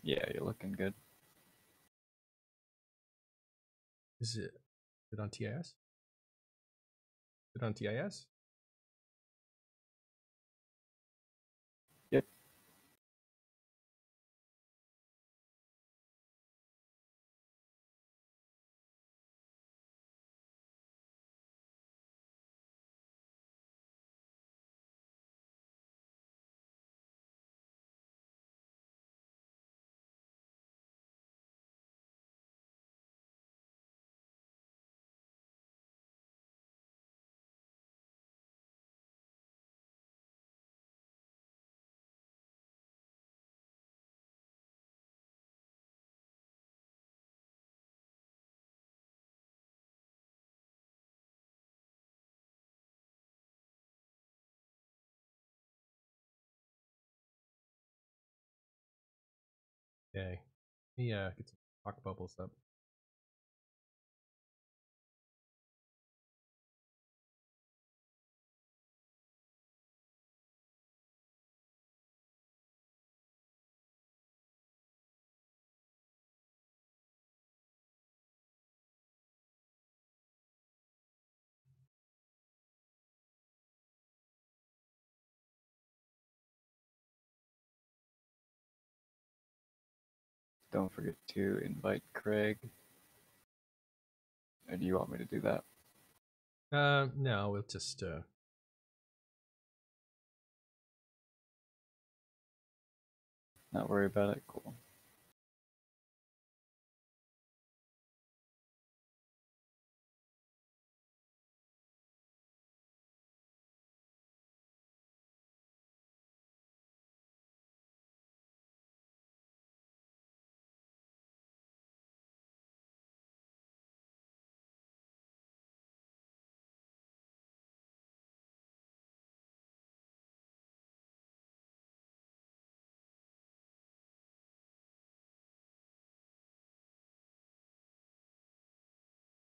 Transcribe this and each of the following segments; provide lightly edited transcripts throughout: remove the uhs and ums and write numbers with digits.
Yeah, you're looking good. Is it on TIS? Is it on TIS? Yep. Okay. Yeah, get some talk bubbles up. Don't forget to invite Craig. Or do you want me to do that? No, we'll just Not worry about it? Cool.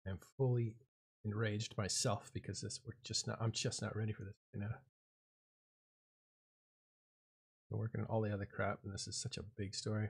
I'm fully enraged myself because I'm just not ready for this right now. We're working on all the other crap, and this is such a big story.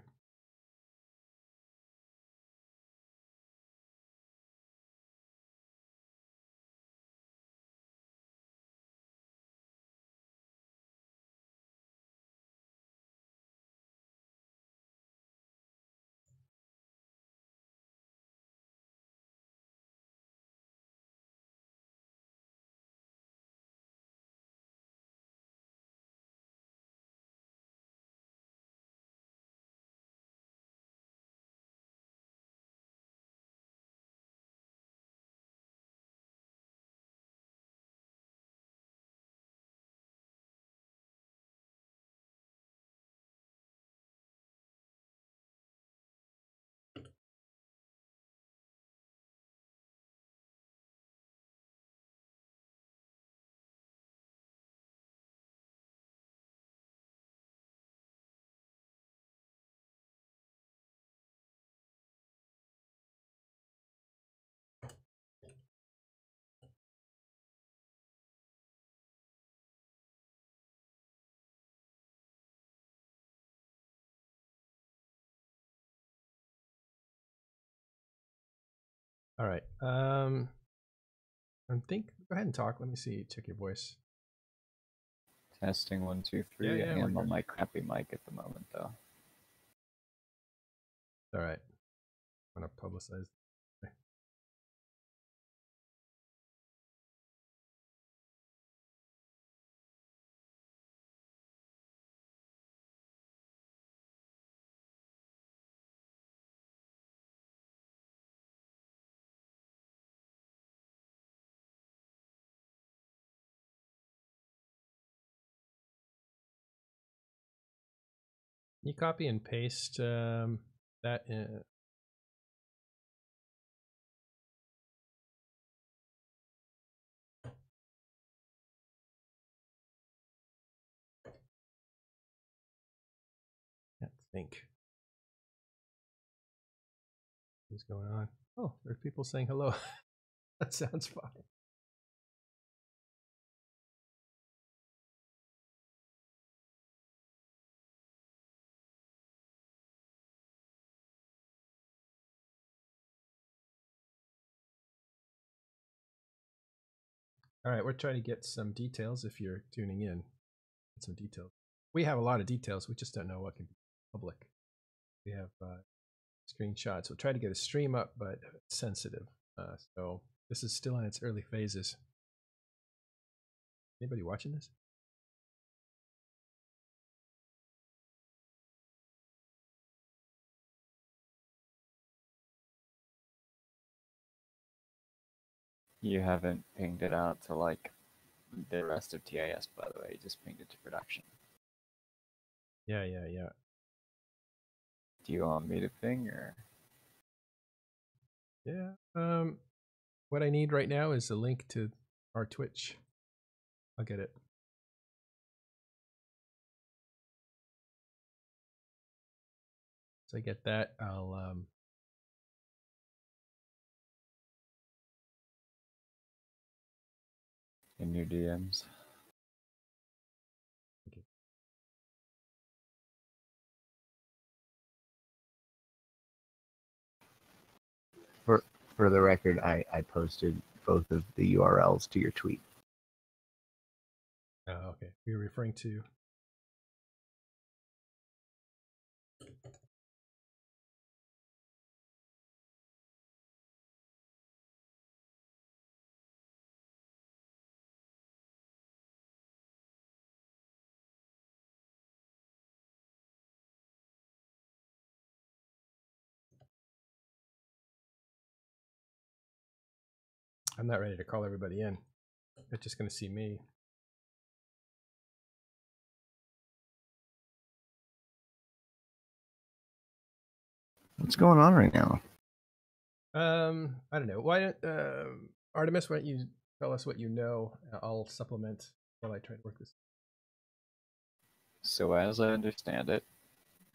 All right. I think go ahead and talk. Let me see. Check your voice. Testing 1, 2, Yeah, 3. I we're am on good. my crappy mic at the moment, though. All right. I'm gonna publicize. Okay. Can you copy and paste that in? Can't think. What's going on? Oh, there's people saying hello. That sounds fine. All right, we're trying to get some details if you're tuning in. Get some details. We have a lot of details. We just don't know what can be public. We have screenshots. We'll try to get a stream up, but it's sensitive. So this is still in its early phases. Anybody watching this? You haven't pinged it out to like the rest of TIS, by the way. You just pinged it to production. Yeah. Do you want me to ping or? Yeah. What I need right now is a link to our Twitch. I'll get it. So I get that. I'll In your DMs. okay. For the record, I posted both of the URLs to your tweet. Oh, okay. You're referring to. I'm not ready to call everybody in. They're just going to see me. What's going on right now? I don't know. Why don't Artemis? Why don't you tell us what you know? I'll supplement while I try to work this. So as I understand it,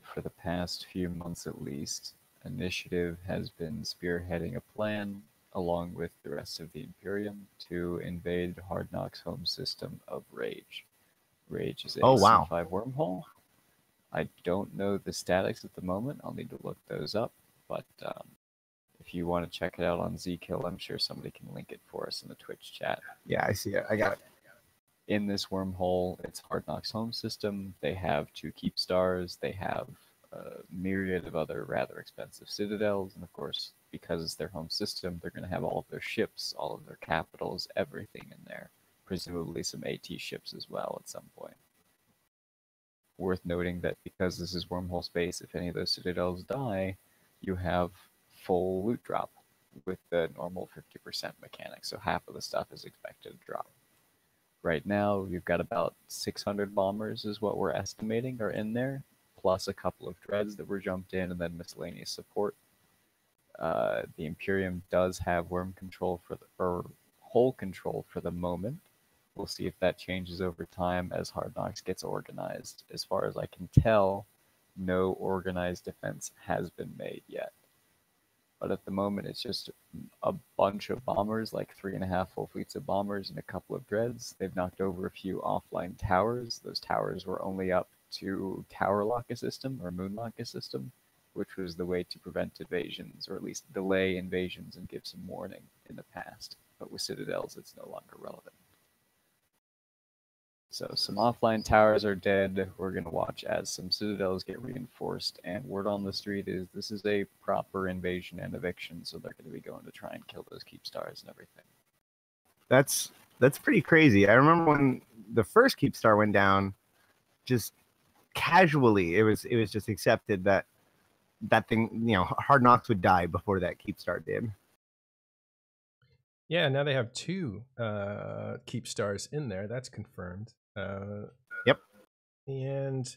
for the past few months at least, Initiative has been spearheading a plan, along with the rest of the Imperium, to invade Hard Knock's home system of Rage. Rage is a wow. C5 wormhole. I don't know the statics at the moment. I'll need to look those up, but if you want to check it out on Zkill, I'm sure somebody can link it for us in the Twitch chat. Yeah, I see it. I got it. In this wormhole, it's Hard Knock's home system. They have 2 keep stars. They have a myriad of other rather expensive citadels, and of course, because it's their home system, they're going to have all of their ships, all of their capitals, everything in there. Presumably some AT ships as well at some point. Worth noting that because this is wormhole space, if any of those citadels die, you have full loot drop with the normal 50% mechanic, so half of the stuff is expected to drop. Right now, we've got about 600 bombers is what we're estimating are in there, plus a couple of dreads that were jumped in, and then miscellaneous support. The Imperium does have worm control or hull control for the moment. We'll see if that changes over time as Hard Knocks gets organized. As far as I can tell, no organized defense has been made yet. But at the moment, it's just a bunch of bombers, like 3.5 full fleets of bombers and a couple of dreads. They've knocked over a few offline towers. Those towers were only up to tower lock a system or moon lock a system, which was the way to prevent invasions, or at least delay invasions and give some warning in the past. But with citadels, it's no longer relevant. So some offline towers are dead. We're going to watch as some citadels get reinforced, and word on the street is this is a proper invasion and eviction, so they're going to be going to try and kill those keep stars and everything. That's pretty crazy. I remember when the first keep star went down, just casually, it was just accepted that thing, Hard Knocks would die before that keep star did. Yeah, now they have 2 keep stars in there. That's confirmed. Yep. And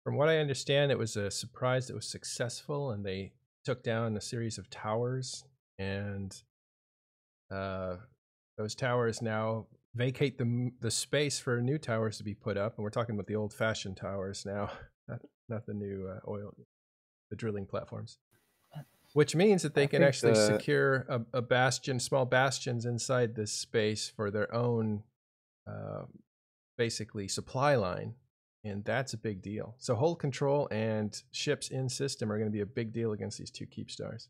from what I understand, it was a surprise that was successful, and they took down a series of towers, and those towers now vacate the space for new towers to be put up. And we're talking about the old-fashioned towers now, not the new the drilling platforms. Which means that they can actually secure a bastion, small bastions inside this space for their own, basically, supply line. And that's a big deal. So hull control and ships in system are going to be a big deal against these 2 keep stars.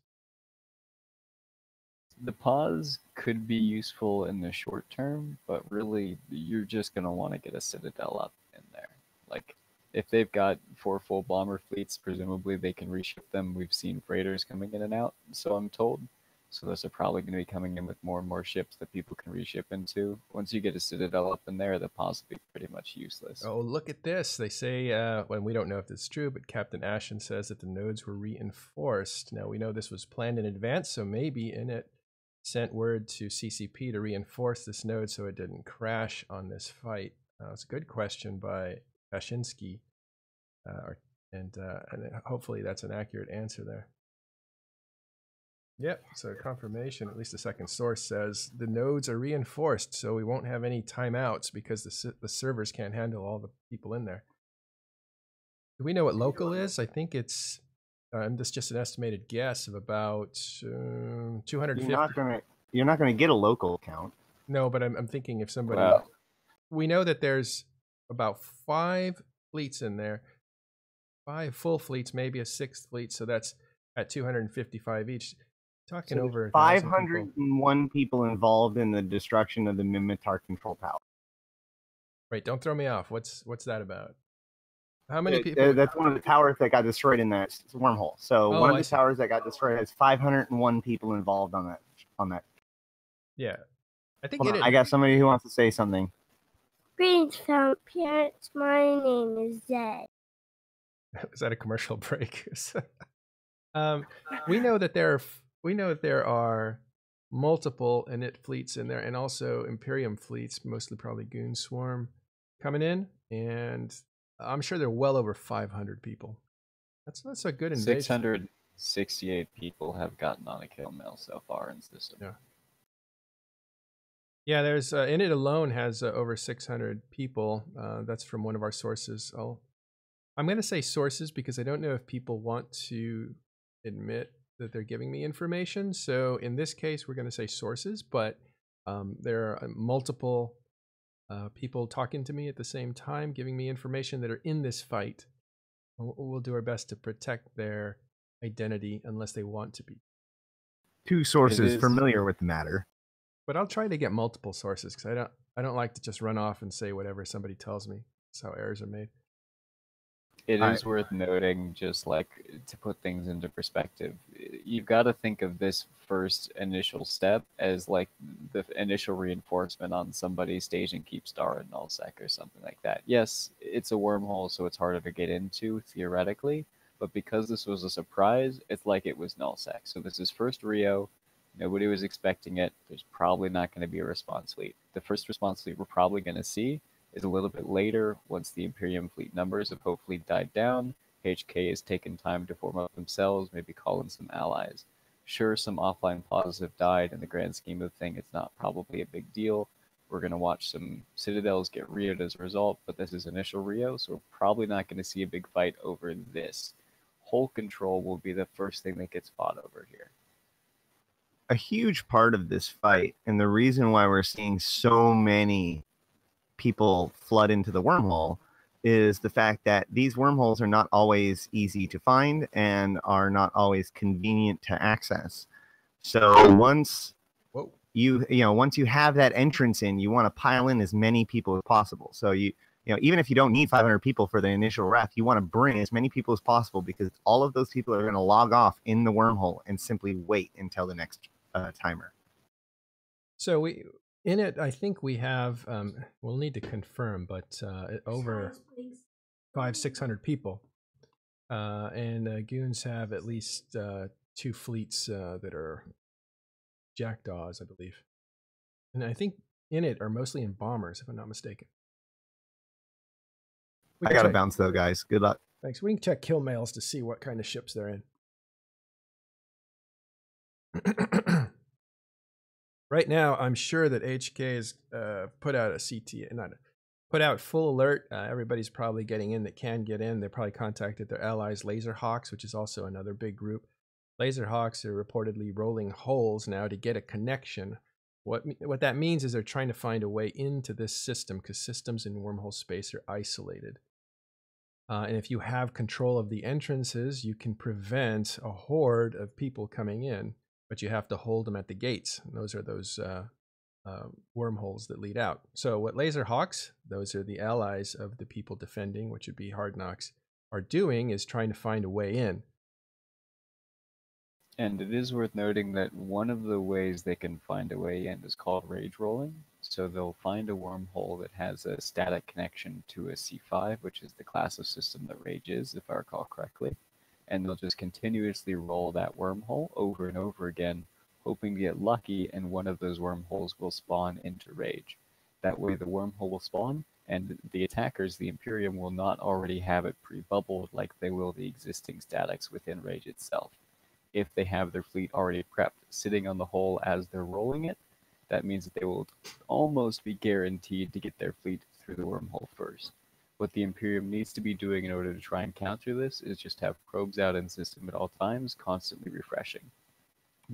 The pause could be useful in the short term, but really you're just going to want to get a citadel up in there. Like, if they've got 4 full bomber fleets, presumably they can reship them. We've seen freighters coming in and out, so I'm told. So those are probably going to be coming in with more and more ships that people can reship into. Once you get a citadel up in there, the pause will be pretty much useless. Oh, look at this. They say, well, we don't know if this is true, but Captain Ashen says that the nodes were reinforced. Now, we know this was planned in advance, so maybe Init sent word to CCP to reinforce this node so it didn't crash on this fight. It's a good question by Kashinsky, and hopefully that's an accurate answer there. Yep, so confirmation, at least the second source says the nodes are reinforced, so we won't have any timeouts because the servers can't handle all the people in there. Do we know what local is? I think it's, this is just an estimated guess of about 250. You're not gonna get a local count. No, but I'm thinking if somebody, Well, we know that there's about 5 fleets in there, 5 full fleets, maybe a 6th fleet, so that's at 255 each. Talking So over 501 people involved in the destruction of the Mimitar control tower. Wait, don't throw me off. What's that about? How many people? That's one of the towers that got destroyed in that wormhole. So one of the towers that got destroyed has 501 people involved on that. Yeah, I think I got somebody who wants to say something. Greetings, fellow parents. My name is Zed. Is that a commercial break? We know that there are multiple Init fleets in there, and also Imperium fleets, mostly probably Goon Swarm, coming in, and I'm sure they're well over 500 people. That's a good invasion. 668 people have gotten on a kill mail so far in the system. Yeah, there's Init alone has over 600 people. That's from one of our sources. I'm going to say sources because I don't know if people want to admit that they're giving me information. So in this case, we're going to say sources, but there are multiple people talking to me at the same time, giving me information that are in this fight. We'll do our best to protect their identity unless they want to be. 2 sources familiar with the matter. But I'll try to get multiple sources because I don't like to just run off and say whatever somebody tells me. That's how errors are made. It is worth noting, just like to put things into perspective, you've got to think of this first initial step as like the initial reinforcement on somebody's staging Keepstar in nullsec or something like that. Yes, it's a wormhole, so it's harder to get into theoretically, but because this was a surprise, it's like it was nullsec. So this is first Rio. Nobody was expecting it. There's probably not going to be a response fleet. The first response fleet we're probably going to see is a little bit later, once the Imperium fleet numbers have hopefully died down. HK has taken time to form up themselves, maybe call in some allies. Sure, some offline pauses have died. In the grand scheme of things, it's not probably a big deal. We're going to watch some citadels get Rio'd as a result, but this is initial Rio, so we're probably not going to see a big fight over this. Hull control will be the first thing that gets fought over here. A huge part of this fight, and the reason why we're seeing so many people flood into the wormhole, is the fact that these wormholes are not always easy to find and are not always convenient to access. So once once you have that entrance in, you want to pile in as many people as possible. So even if you don't need 500 people for the initial raft, you want to bring as many people as possible, because all of those people are going to log off in the wormhole and simply wait until the next timer. So in it, I think we have, we'll need to confirm, but over 500-600 people. And Goons have at least 2 fleets that are jackdaws, I believe. And I think in it are mostly in bombers, if I'm not mistaken. I got to bounce though, guys. Good luck. Thanks. We can check kill mails to see what kind of ships they're in. Right now, I'm sure that HK has put out a put out full alert. Everybody's probably getting in that can get in. They probably contacted their allies, Laserhawks, which is also another big group. Laserhawks are reportedly rolling holes now to get a connection. What that means is they're trying to find a way into this system, because systems in wormhole space are isolated. And if you have control of the entrances, you can prevent a horde of people coming in. but you have to hold them at the gates. And those are those wormholes that lead out. So what laser hawks, those are the allies of the people defending, which would be Hard Knocks, are doing is trying to find a way in. And it is worth noting that one of the ways they can find a way in is called rage rolling. So they'll find a wormhole that has a static connection to a C5, which is the class of system that rage is, if I recall correctly. And they'll just continuously roll that wormhole over and over again, hoping to get lucky, and one of those wormholes will spawn into rage. That way the wormhole will spawn, and the attackers, the Imperium, will not already have it pre-bubbled like they will the existing statics within rage itself. If they have their fleet already prepped, sitting on the hole as they're rolling it, that means that they will almost be guaranteed to get their fleet through the wormhole first. What the Imperium needs to be doing in order to try and counter this is just have probes out in the system at all times, constantly refreshing.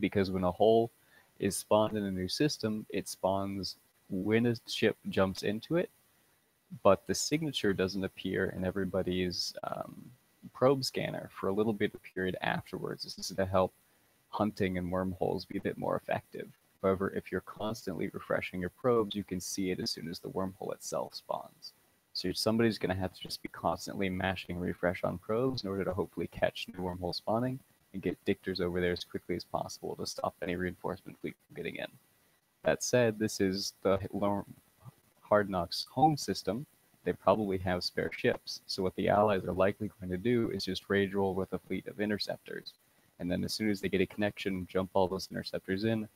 Because when a hole is spawned in a new system, it spawns when a ship jumps into it, but the signature doesn't appear in everybody's probe scanner for a little bit of period afterwards. This is to help hunting and wormholes be a bit more effective. However, if you're constantly refreshing your probes, you can see it as soon as the wormhole itself spawns. So somebody's going to have to just be constantly mashing refresh on probes in order to hopefully catch new wormhole spawning and get dictors over there as quickly as possible to stop any reinforcement fleet from getting in. That said, this is the Hard Knocks home system. They probably have spare ships, so what the Allies are likely going to do is just rage roll with a fleet of interceptors, and then as soon as they get a connection, jump all those interceptors in,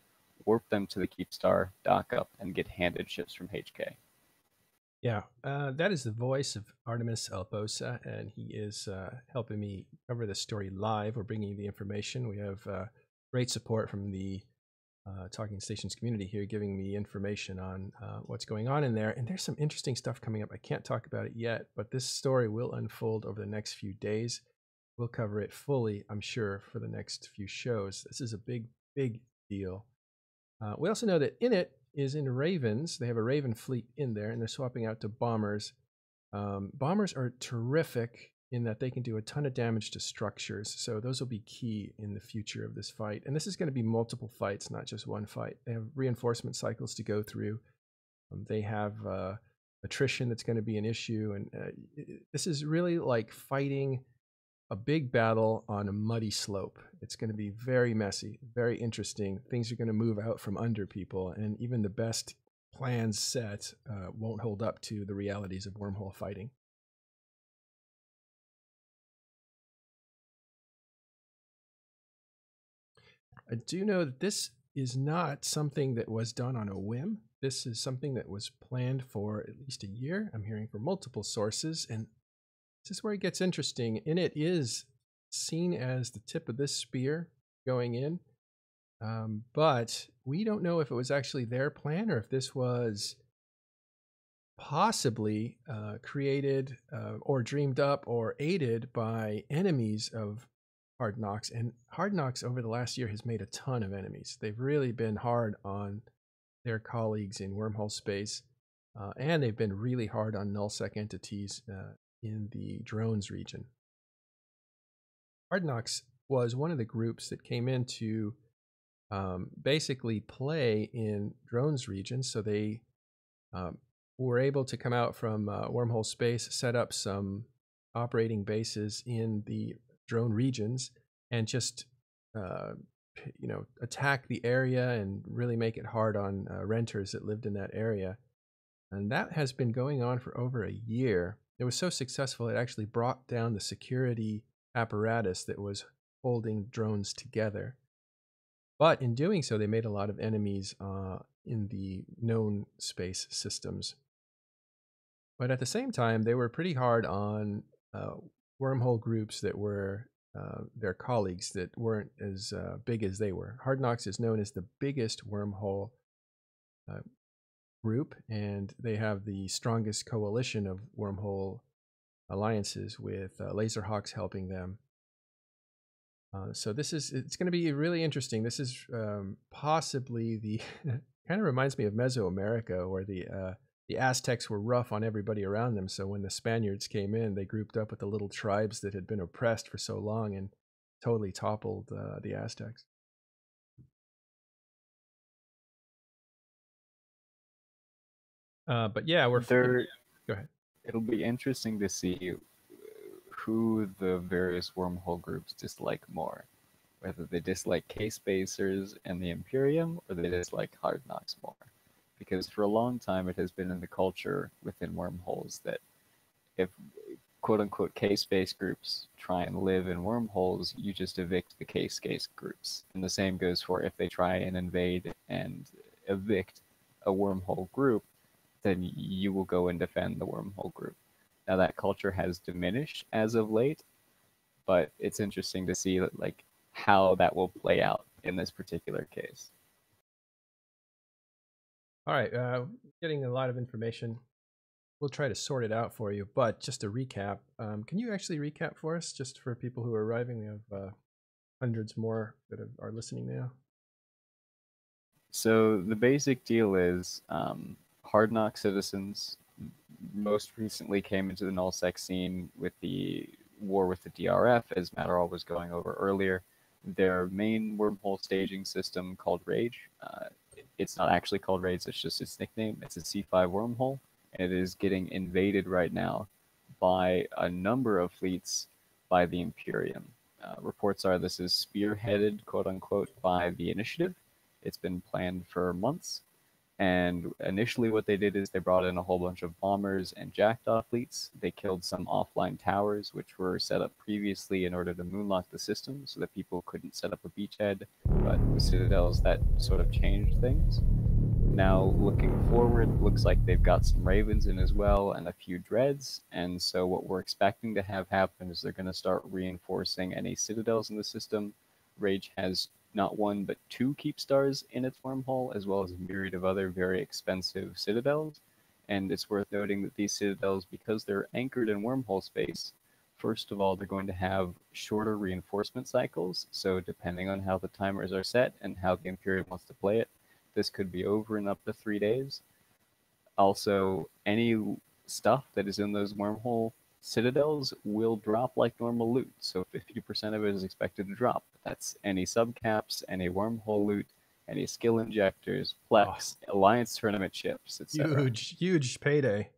warp them to the Keep Star, dock up, and get handed ships from HK. Yeah, that is the voice of Artemis Albosa, and he is helping me cover this story live. We're bringing you the information. We have great support from the Talking Stations community here, giving me information on what's going on in there. And there's some interesting stuff coming up. I can't talk about it yet, but this story will unfold over the next few days. We'll cover it fully, I'm sure, for the next few shows. This is a big, big deal. We also know that in it is in Ravens. They have a Raven fleet in there, and they're swapping out to bombers. Bombers are terrific in that they can do a ton of damage to structures. So those will be key in the future of this fight. And this is going to be multiple fights, not just one fight. They have reinforcement cycles to go through. They have attrition that's going to be an issue. And this is really like fighting a big battle on a muddy slope. It's going to be very messy, very interesting. Things are going to move out from under people. And even the best plans set won't hold up to the realities of wormhole fighting. I do know that this is not something that was done on a whim. This is something that was planned for at least a year. I'm hearing from multiple sources, and this is where it gets interesting. And it is seen as the tip of this spear going in, but we don't know if it was actually their plan or if this was possibly created or dreamed up or aided by enemies of Hard Knocks. And Hard Knocks over the last year has made a ton of enemies. They've really been hard on their colleagues in wormhole space, and they've been really hard on nullsec entities in the drones region. Hard Knocks was one of the groups that came in to basically play in drones region. So they were able to come out from wormhole space, set up some operating bases in the drone regions, and just attack the area and really make it hard on renters that lived in that area. And that has been going on for over a year. It was so successful it actually brought down the security apparatus that was holding drones together. But in doing so, they made a lot of enemies in the known space systems. But at the same time, they were pretty hard on wormhole groups that were their colleagues that weren't as big as they were. Hard Knocks is known as the biggest wormhole group, and they have the strongest coalition of wormhole alliances with Laserhawks helping them. So it's going to be really interesting. This is possibly the kind of reminds me of Mesoamerica, where the Aztecs were rough on everybody around them. So when the Spaniards came in, they grouped up with the little tribes that had been oppressed for so long and totally toppled the Aztecs. But yeah, we're There, go ahead. it'll be interesting to see who the various wormhole groups dislike more. Whether they dislike K-Spacers and the Imperium, or they dislike Hard Knocks more. Because for a long time it has been in the culture within wormholes that if quote-unquote K-Space groups try and live in wormholes, you just evict the K-Space groups. And the same goes for if they try and invade and evict a wormhole group, then you will go and defend the wormhole group. Now that culture has diminished as of late, but it's interesting to see like how that will play out in this particular case. All right, getting a lot of information. We'll try to sort it out for you, but just to recap, can you actually recap for us, just for people who are arriving? We have hundreds more that are listening now. So the basic deal is Hard Knock citizens most recently came into the nullsec scene with the war with the DRF, as Matterall was going over earlier. Their main wormhole staging system called Rage. It's not actually called Rage, it's just its nickname. It's a C5 wormhole, and it is getting invaded right now by a number of fleets by the Imperium. Reports are this is spearheaded, quote unquote, by the Initiative. It's been planned for months. And initially what they did is they brought in a whole bunch of bombers and jackdaw fleets. They killed some offline towers, which were set up previously in order to moonlock the system so that people couldn't set up a beachhead. But with citadels, that sort of changed things. Now, looking forward, looks like they've got some ravens in as well and a few dreads. And so what we're expecting to have happen is they're going to start reinforcing any citadels in the system. Rage has not one but two keep stars in its wormhole, as well as a myriad of other very expensive citadels. And it's worth noting that these citadels, because they're anchored in wormhole space, first of all, they're going to have shorter reinforcement cycles. So depending on how the timers are set and how the Imperium wants to play it, this could be over in up to 3 days. Also, any stuff that is in those wormhole citadels will drop like normal loot, so 50% of it is expected to drop. That's any subcaps, any wormhole loot, any skill injectors, Plex, Alliance tournament chips, etc. Huge payday.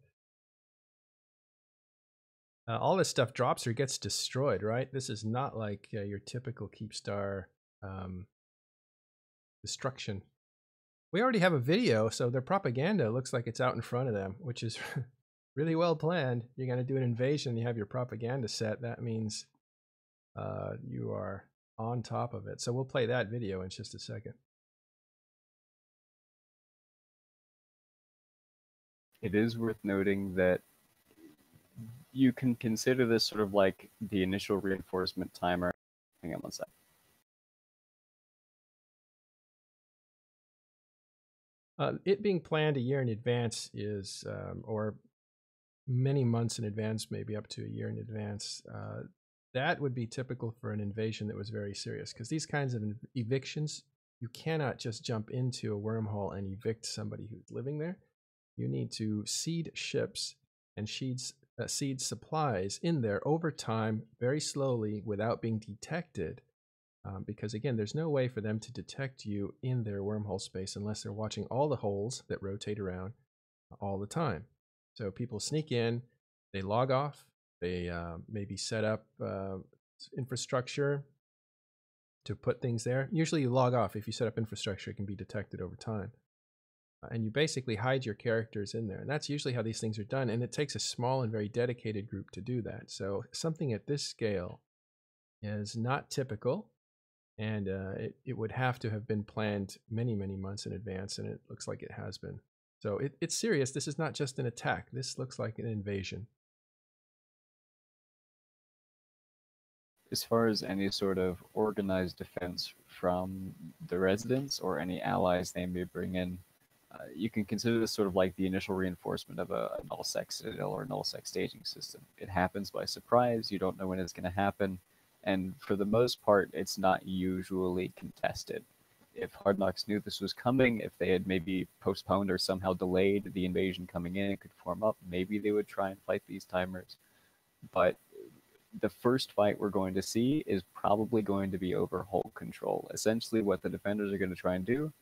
All this stuff drops or gets destroyed, right? This is not like your typical Keepstar destruction. We already have a video, so their propaganda looks like it's out in front of them, which is really well planned. You're going to do an invasion, you have your propaganda set. That means you are on top of it. So we'll play that video in just a second. It is worth noting that you can consider this sort of like the initial reinforcement timer. Hang on one sec. It being planned a year in advance is, or many months in advance, maybe up to a year in advance, that would be typical for an invasion that was very serious. Because these kinds of evictions, you cannot just jump into a wormhole and evict somebody who's living there. You need to seed ships and seed supplies in there over time, very slowly, without being detected. Because again, there's no way for them to detect you in their wormhole space unless they're watching all the holes that rotate around all the time. So people sneak in, they log off, they maybe set up infrastructure to put things there. Usually you log off. If you set up infrastructure, it can be detected over time. And you basically hide your characters in there. And that's usually how these things are done. And it takes a small and very dedicated group to do that. So something at this scale is not typical. And it would have to have been planned many, many months in advance, and it looks like it has been. So it's serious. This is not just an attack. This looks like an invasion. As far as any sort of organized defense from the residents or any allies they may bring in, you can consider this sort of like the initial reinforcement of a nullsec citadel or nullsec staging system. It happens by surprise. You don't know when it's going to happen. And for the most part, it's not usually contested. If Hard Knocks knew this was coming, if they had maybe postponed or somehow delayed the invasion coming in and could form up, maybe they would try and fight these timers. But the first fight we're going to see is probably going to be over hull control. Essentially, what the defenders are going to try and do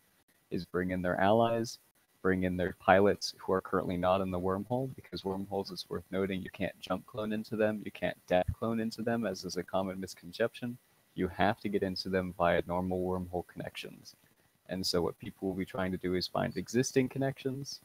is bring in their allies, bring in their pilots who are currently not in the wormhole, because wormholes, it's worth noting, you can't jump clone into them, you can't death clone into them, as is a common misconception. You have to get into them via normal wormhole connections. And so what people will be trying to do is find existing connections.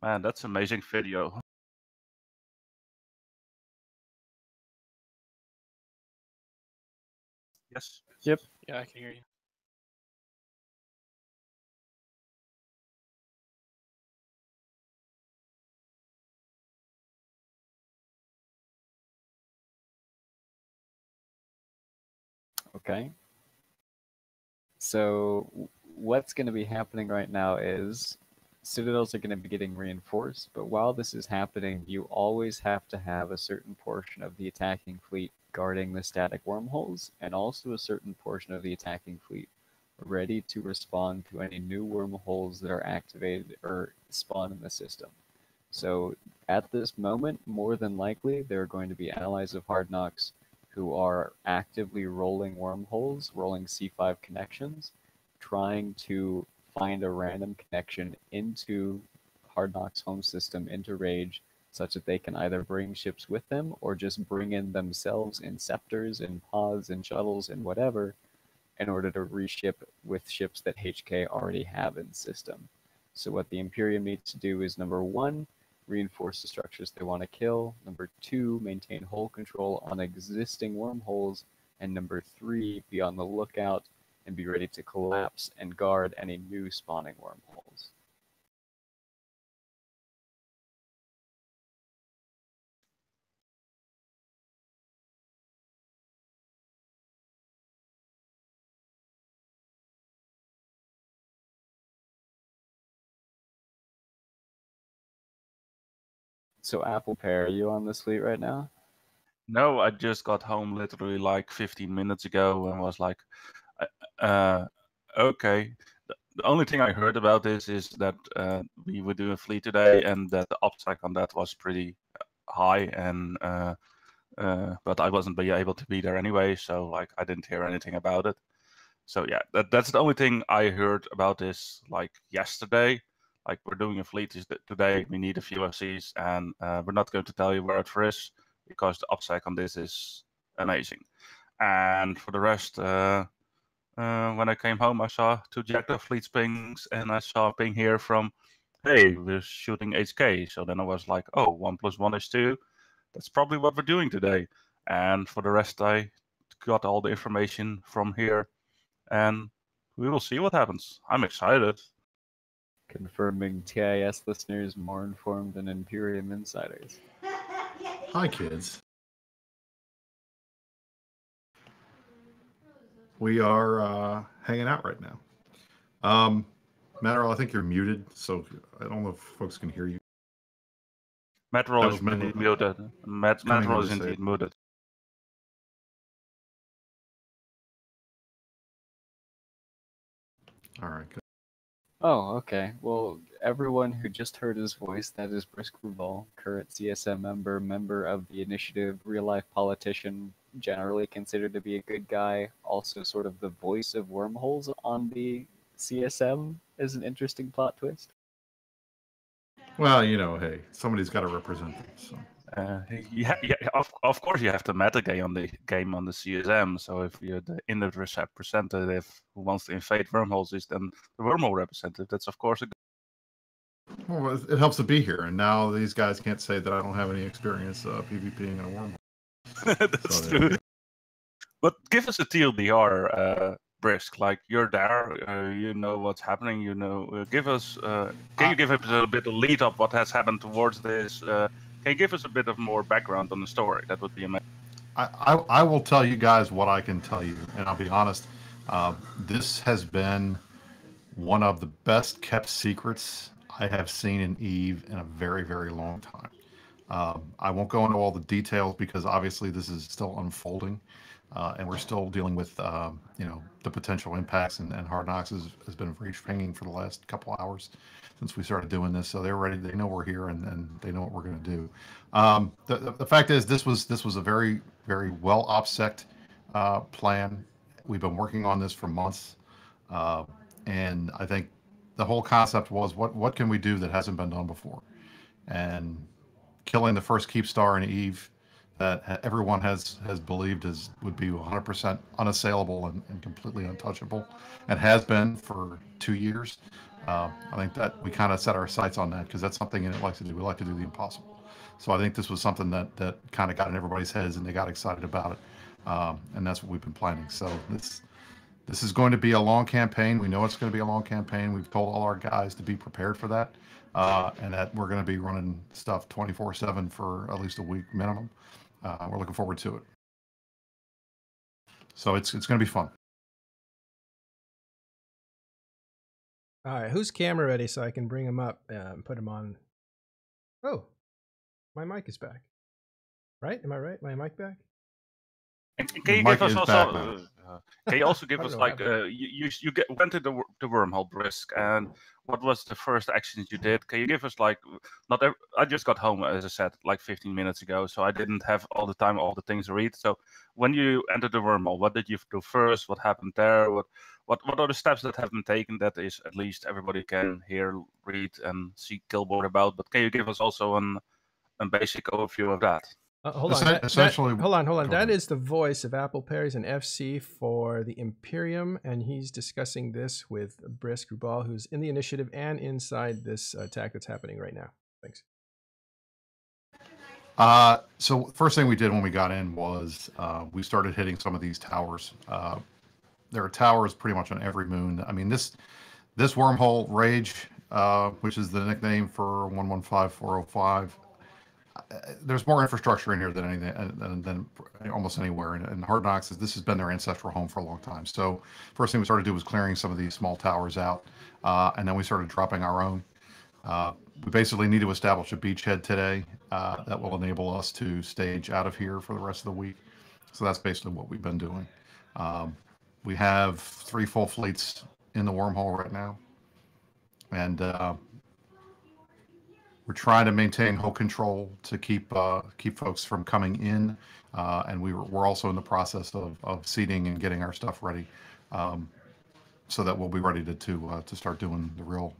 Man, that's amazing video. Yes. Yep. Yeah, I can hear you. Okay. So what's going to be happening right now is citadels are going to be getting reinforced, but while this is happening, you always have to have a certain portion of the attacking fleet guarding the static wormholes, and also a certain portion of the attacking fleet ready to respond to any new wormholes that are activated or spawn in the system. So at this moment, more than likely, there are going to be allies of Hard Knocks who are actively rolling wormholes, rolling C5 connections, trying to find a random connection into Hard Knocks' home system, into Rage, such that they can either bring ships with them or just bring in themselves in scepters, in pods, in shuttles, and whatever, in order to reship with ships that HK already have in system. So what the Imperium needs to do is, number one, reinforce the structures they want to kill. Number two, maintain hull control on existing wormholes. And number three, be on the lookout and be ready to collapse and guard any new spawning wormholes. So Apple Pear, are you on this fleet right now? No, I just got home literally like 15 minutes ago and was like, okay, the only thing I heard about this is that we were doing a fleet today, and that the upside on that was pretty high, and but I wasn't able to be there anyway, so like I didn't hear anything about it. So yeah, that's the only thing I heard about this like yesterday. Like we're doing a fleet today, we need a few FCs, and we're not going to tell you where it is because the upside on this is amazing. And for the rest, when I came home, I saw 2 Jackdaw fleet pings, and I saw a ping here from, hey, we're shooting HK. So then I was like, oh, 1 + 1 is 2. That's probably what we're doing today. And for the rest, I got all the information from here, and we will see what happens. I'm excited. Confirming TIS listeners more informed than Imperium insiders. Hi, kids. We are hanging out right now. Matterall, I think you're muted, so I don't know if folks can hear you. Matterall is indeed muted. Matterall is indeed muted. All right, good. Oh, okay. Well, everyone who just heard his voice, that is Brisk Rubal, current CSM member of the initiative, real-life politician, generally considered to be a good guy, also sort of the voice of Wormholes on the CSM is an interesting plot twist. Well, you know, hey, somebody's got to represent them. So. Yeah, of course you have the metagame on the CSM. So if you're the inner representative who wants to invade wormholes, is then the wormhole representative. That's of course a good. Well, it helps to be here, and now these guys can't say that I don't have any experience PvPing in a wormhole. That's so, true. But give us a TLDR, Brisk. Like you're there, you know what's happening. You know, give us. Can you give us a bit of lead up what has happened towards this? Can you give us a bit of more background on the story? That would be amazing. I will tell you guys what I can tell you, and I'll be honest. This has been one of the best kept secrets I have seen in EVE in a very, very long time. I won't go into all the details because obviously this is still unfolding, and we're still dealing with you know, the potential impacts. And Hard Knocks has been reach pinging for the last couple hours since we started doing this, so they're ready. They know we're here, and they know what we're going to do. The fact is, this was a very, very well OPSEC'd plan. We've been working on this for months, and I think the whole concept was what can we do that hasn't been done before, and killing the first keep star in EVE that everyone has believed would be 100% unassailable and completely untouchable, and has been for 2 years. I think that we kind of set our sights on that because that's something it likes to do. We like to do the impossible. So I think this was something that kind of got in everybody's heads and they got excited about it. And that's what we've been planning. So this is going to be a long campaign. We know it's going to be a long campaign. We've told all our guys to be prepared for that, and that we're going to be running stuff 24/7 for at least a week minimum. We're looking forward to it. So it's going to be fun. All right, who's camera ready so I can bring him up and put him on? Oh, my mic is back. Right? Am I right? My mic back? Can you give us also? Can you also give us like you went to the wormhole, Brisk, and what was the first actions you did? Can you give us like I just got home, as I said, like 15 minutes ago, so I didn't have all the time, all the things to read. So when you entered the wormhole, what did you do first? What happened there? What are the steps that have been taken that is at least everybody can hear, read, and see Killboard about? But can you give us also a basic overview of that? Hold on. Hold on. That is the voice of Apple Perry's an FC for the Imperium, and he's discussing this with Brisk Rubal, who's in the initiative and inside this attack that's happening right now. Thanks. So first thing we did when we got in was we started hitting some of these towers. There are towers pretty much on every moon. I mean, this wormhole Rage, which is the nickname for 115405. There's more infrastructure in here than anything, than almost anywhere. And Hard Knocks, this has been their ancestral home for a long time. So first thing we started to do was clearing some of these small towers out, and then we started dropping our own. We basically need to establish a beachhead today that will enable us to stage out of here for the rest of the week. So that's basically what we've been doing. We have 3 full fleets in the wormhole right now, and we're trying to maintain hull control to keep folks from coming in, and we're also in the process of seating and getting our stuff ready, so that we'll be ready to start doing the real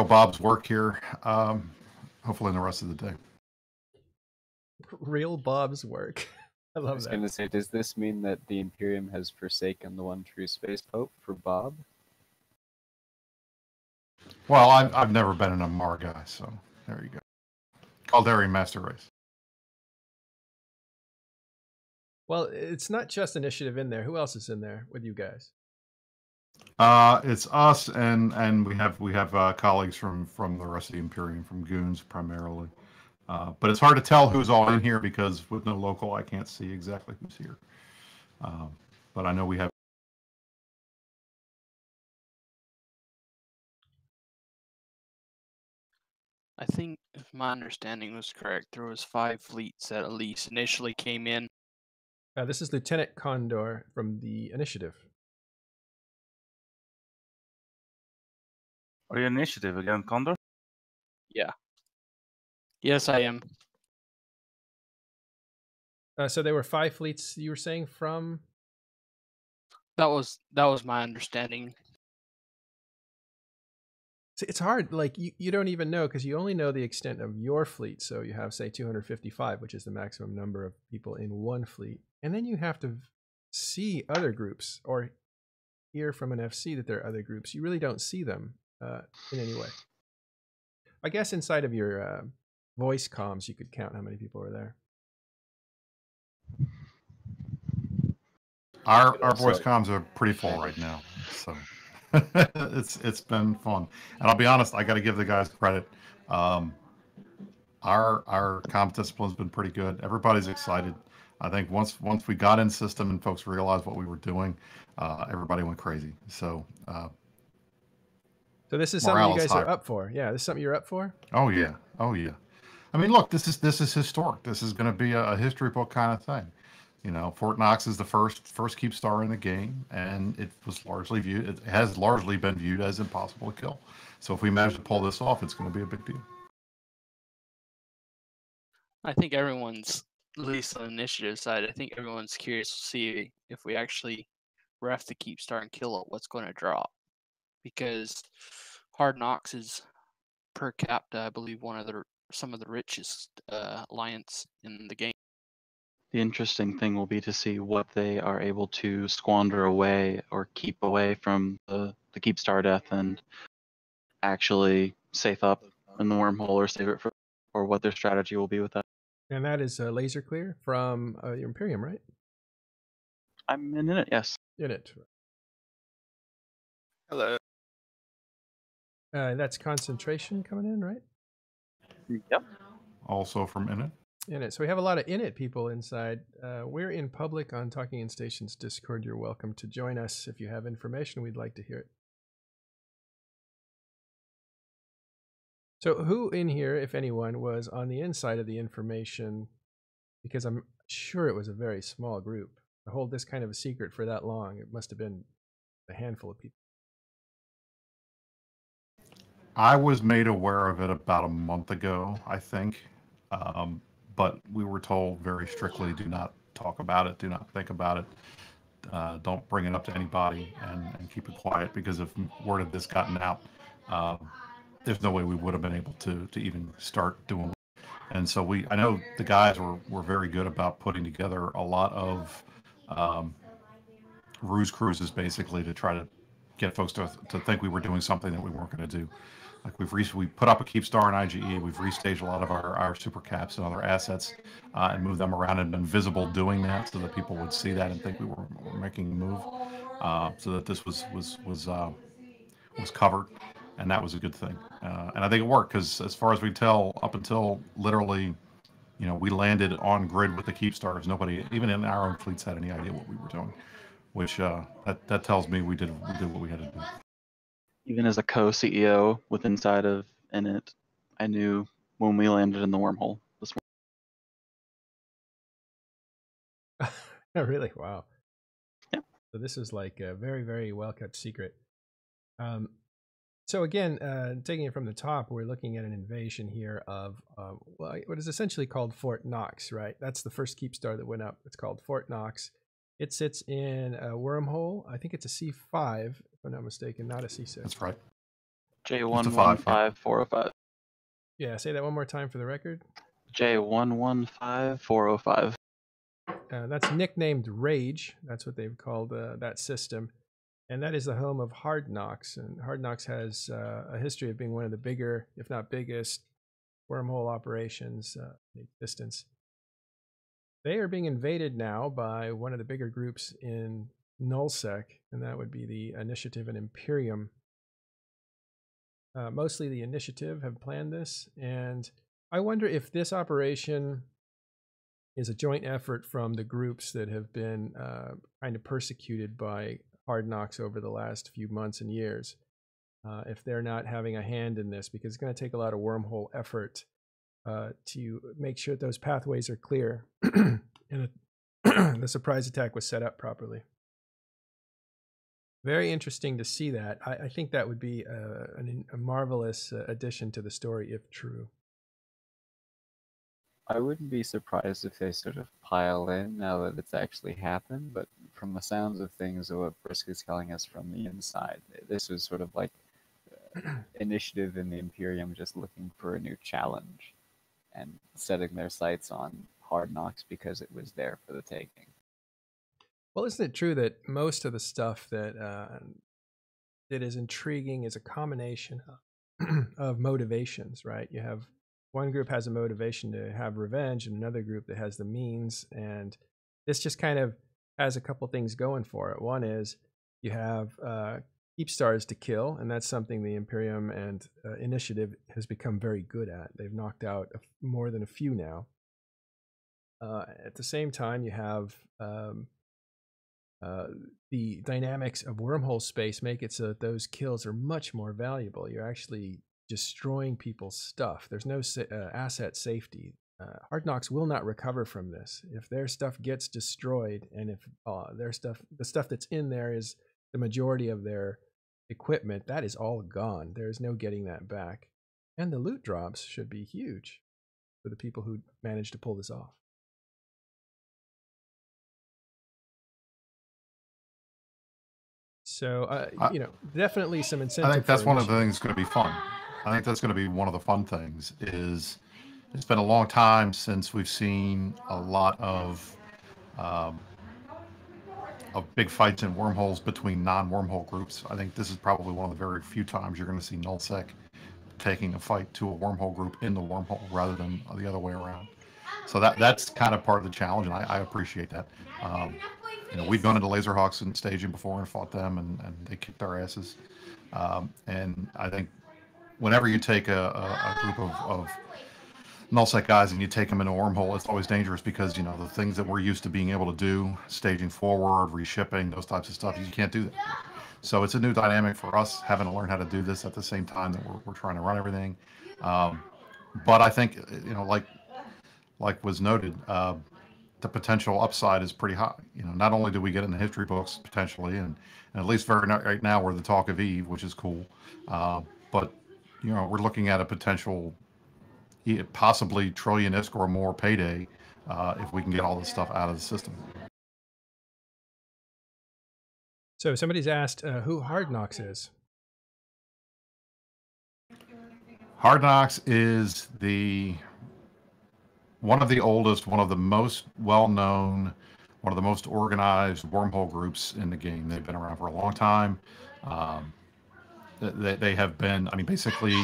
Bob's work here, hopefully in the rest of the day. Real Bob's work. I I love was that. going to say, does this mean that the Imperium has forsaken the one true space pope for Bob? Well, I've never been an Amar guy, so there you go. Caldari Master Race. Well, it's not just initiative in there. Who else is in there with you guys? It's us and we have colleagues from the rest of the Imperium, from Goons primarily. But it's hard to tell who's all in here because with no local, I can't see exactly who's here. But I know we have. I think, if my understanding was correct, there was 5 fleets that at least initially came in. This is Lieutenant Condor from the initiative. Are you initiative again, Condor? Yeah. Yes, I am. So there were 5 fleets you were saying from? That was my understanding. It's hard. Like you don't even know because you only know the extent of your fleet. So you have, say, 255, which is the maximum number of people in one fleet, and then you have to see other groups or hear from an FC that there are other groups. You really don't see them in any way. I guess inside of your voice comms, you could count how many people are there. Our voice comms are pretty full right now, so it's been fun. And I'll be honest, I got to give the guys credit. Our comp discipline's been pretty good. Everybody's excited. I think once we got in system and folks realized what we were doing, everybody went crazy. So this is something you guys are up for. Yeah, this is something you're up for. Oh yeah. I mean, look, this is historic. This is going to be a history book kind of thing. You know, Fort Knox is the first keep star in the game, and it has largely been viewed as impossible to kill. So if we manage to pull this off, it's going to be a big deal. I think everyone's, at least on the initiative side, I think everyone's curious to see if we actually ref the keep star and kill it, what's going to drop. Because Hard Knocks is per capita, I believe, some of the richest alliance in the game. The interesting thing will be to see what they are able to squander away or keep away from the keep star death and actually safe up in the wormhole or save it for, or what their strategy will be with that. And that is laser clear from your Imperium, right? I'm in it, yes. In it. Hello. That's concentration coming in, right? Yep. Also from Init. Init. So we have a lot of Init people inside. We're in public on Talking in Station's Discord. You're welcome to join us. If you have information, we'd like to hear it. So who in here, if anyone, was on the inside of the information? Because I'm sure it was a very small group. To hold this kind of a secret for that long, it must have been a handful of people. I was made aware of it about a month ago, I think. But we were told very strictly, do not talk about it, do not think about it, don't bring it up to anybody, and keep it quiet, because if word of this gotten out, there's no way we would have been able to even start doing it. And so I know the guys were very good about putting together a lot of ruse cruises, basically, to try to get folks to think we were doing something that we weren't going to do. Like we put up a keep star in IGE. We've restaged a lot of our super caps and other assets and moved them around and been visible doing that, so that people would see that and think we were making a move, so that this was covered, and that was a good thing. And I think it worked, because as far as we tell, up until literally, we landed on grid with the keep stars, nobody, even in our own fleets, had any idea what we were doing. Which that tells me we did what we had to do. Even as a co-CEO with inside of Init, I knew when we landed in the wormhole this morning. Really? Wow. Yeah. So this is like a very, very well-kept secret. So again, taking it from the top, we're looking at an invasion here of what is essentially called Fort Knox, right? That's the first keep star that went up. It's called Fort Knox. It sits in a wormhole. I think it's a C5, if I'm not mistaken, not a C6. That's right. J115405. Yeah, say that one more time for the record. J115405. That's nicknamed Rage. That's what they've called that system. And that is the home of Hard Knocks. And Hard Knocks has a history of being one of the bigger, if not biggest, wormhole operations in existence. They are being invaded now by one of the bigger groups in Nullsec, and that would be the Initiative and Imperium. Mostly the Initiative have planned this, and I wonder if this operation is a joint effort from the groups that have been kind of persecuted by Hard Knocks over the last few months and years. If they're not having a hand in this, because it's going to take a lot of wormhole effort to make sure that those pathways are clear and the surprise attack was set up properly. Very interesting to see that. I think that would be a marvelous addition to the story if true. I wouldn't be surprised if they sort of pile in now that it's actually happened, but from the sounds of things, what Brisk is telling us from the inside, this was sort of like Initiative and the Imperium just looking for a new challenge and setting their sights on Hard Knocks because it was there for the taking. Well, isn't it true that most of the stuff that that is intriguing is a combination of motivations, right? You have one group has a motivation to have revenge and another group that has the means, and this just kind of has a couple things going for it. One is you have keep stars to kill, and that's something the Imperium and Initiative has become very good at. They've knocked out more than a few now. At the same time, you have the dynamics of wormhole space make it so that those kills are much more valuable. You're actually destroying people's stuff. There's no asset safety. Hard Knocks will not recover from this. If their stuff gets destroyed, and if the stuff that's in there is the majority of their equipment, that is all gone. There's no getting that back. And the loot drops should be huge for the people who managed to pull this off. So, definitely some incentive. I think that's for one of the things that's going to be fun. I think that's going to be one of the fun things. Is it's been a long time since we've seen a lot of big fights in wormholes between non-wormhole groups. I think this is probably one of the very few times you're going to see Nullsec taking a fight to a wormhole group in the wormhole rather than the other way around. So that's kind of part of the challenge, and I appreciate that. We've gone into Laserhawks and staging before and fought them, and they kicked our asses. And I think whenever you take a group of Nullsec guys and you take them in a wormhole, it's always dangerous because, the things that we're used to being able to do, staging forward, reshipping, those types of stuff, you can't do that. So it's a new dynamic for us, having to learn how to do this at the same time that we're trying to run everything. But I think, like was noted, the potential upside is pretty high. Not only do we get in the history books potentially, and at least right now we're the talk of Eve, which is cool. But we're looking at a potential, possibly trillion-isk or more payday if we can get all this stuff out of the system. So somebody's asked who Hard Knocks is. Hard Knocks is one of the oldest, one of the most well-known, one of the most organized wormhole groups in the game. They've been around for a long time. They have been, basically,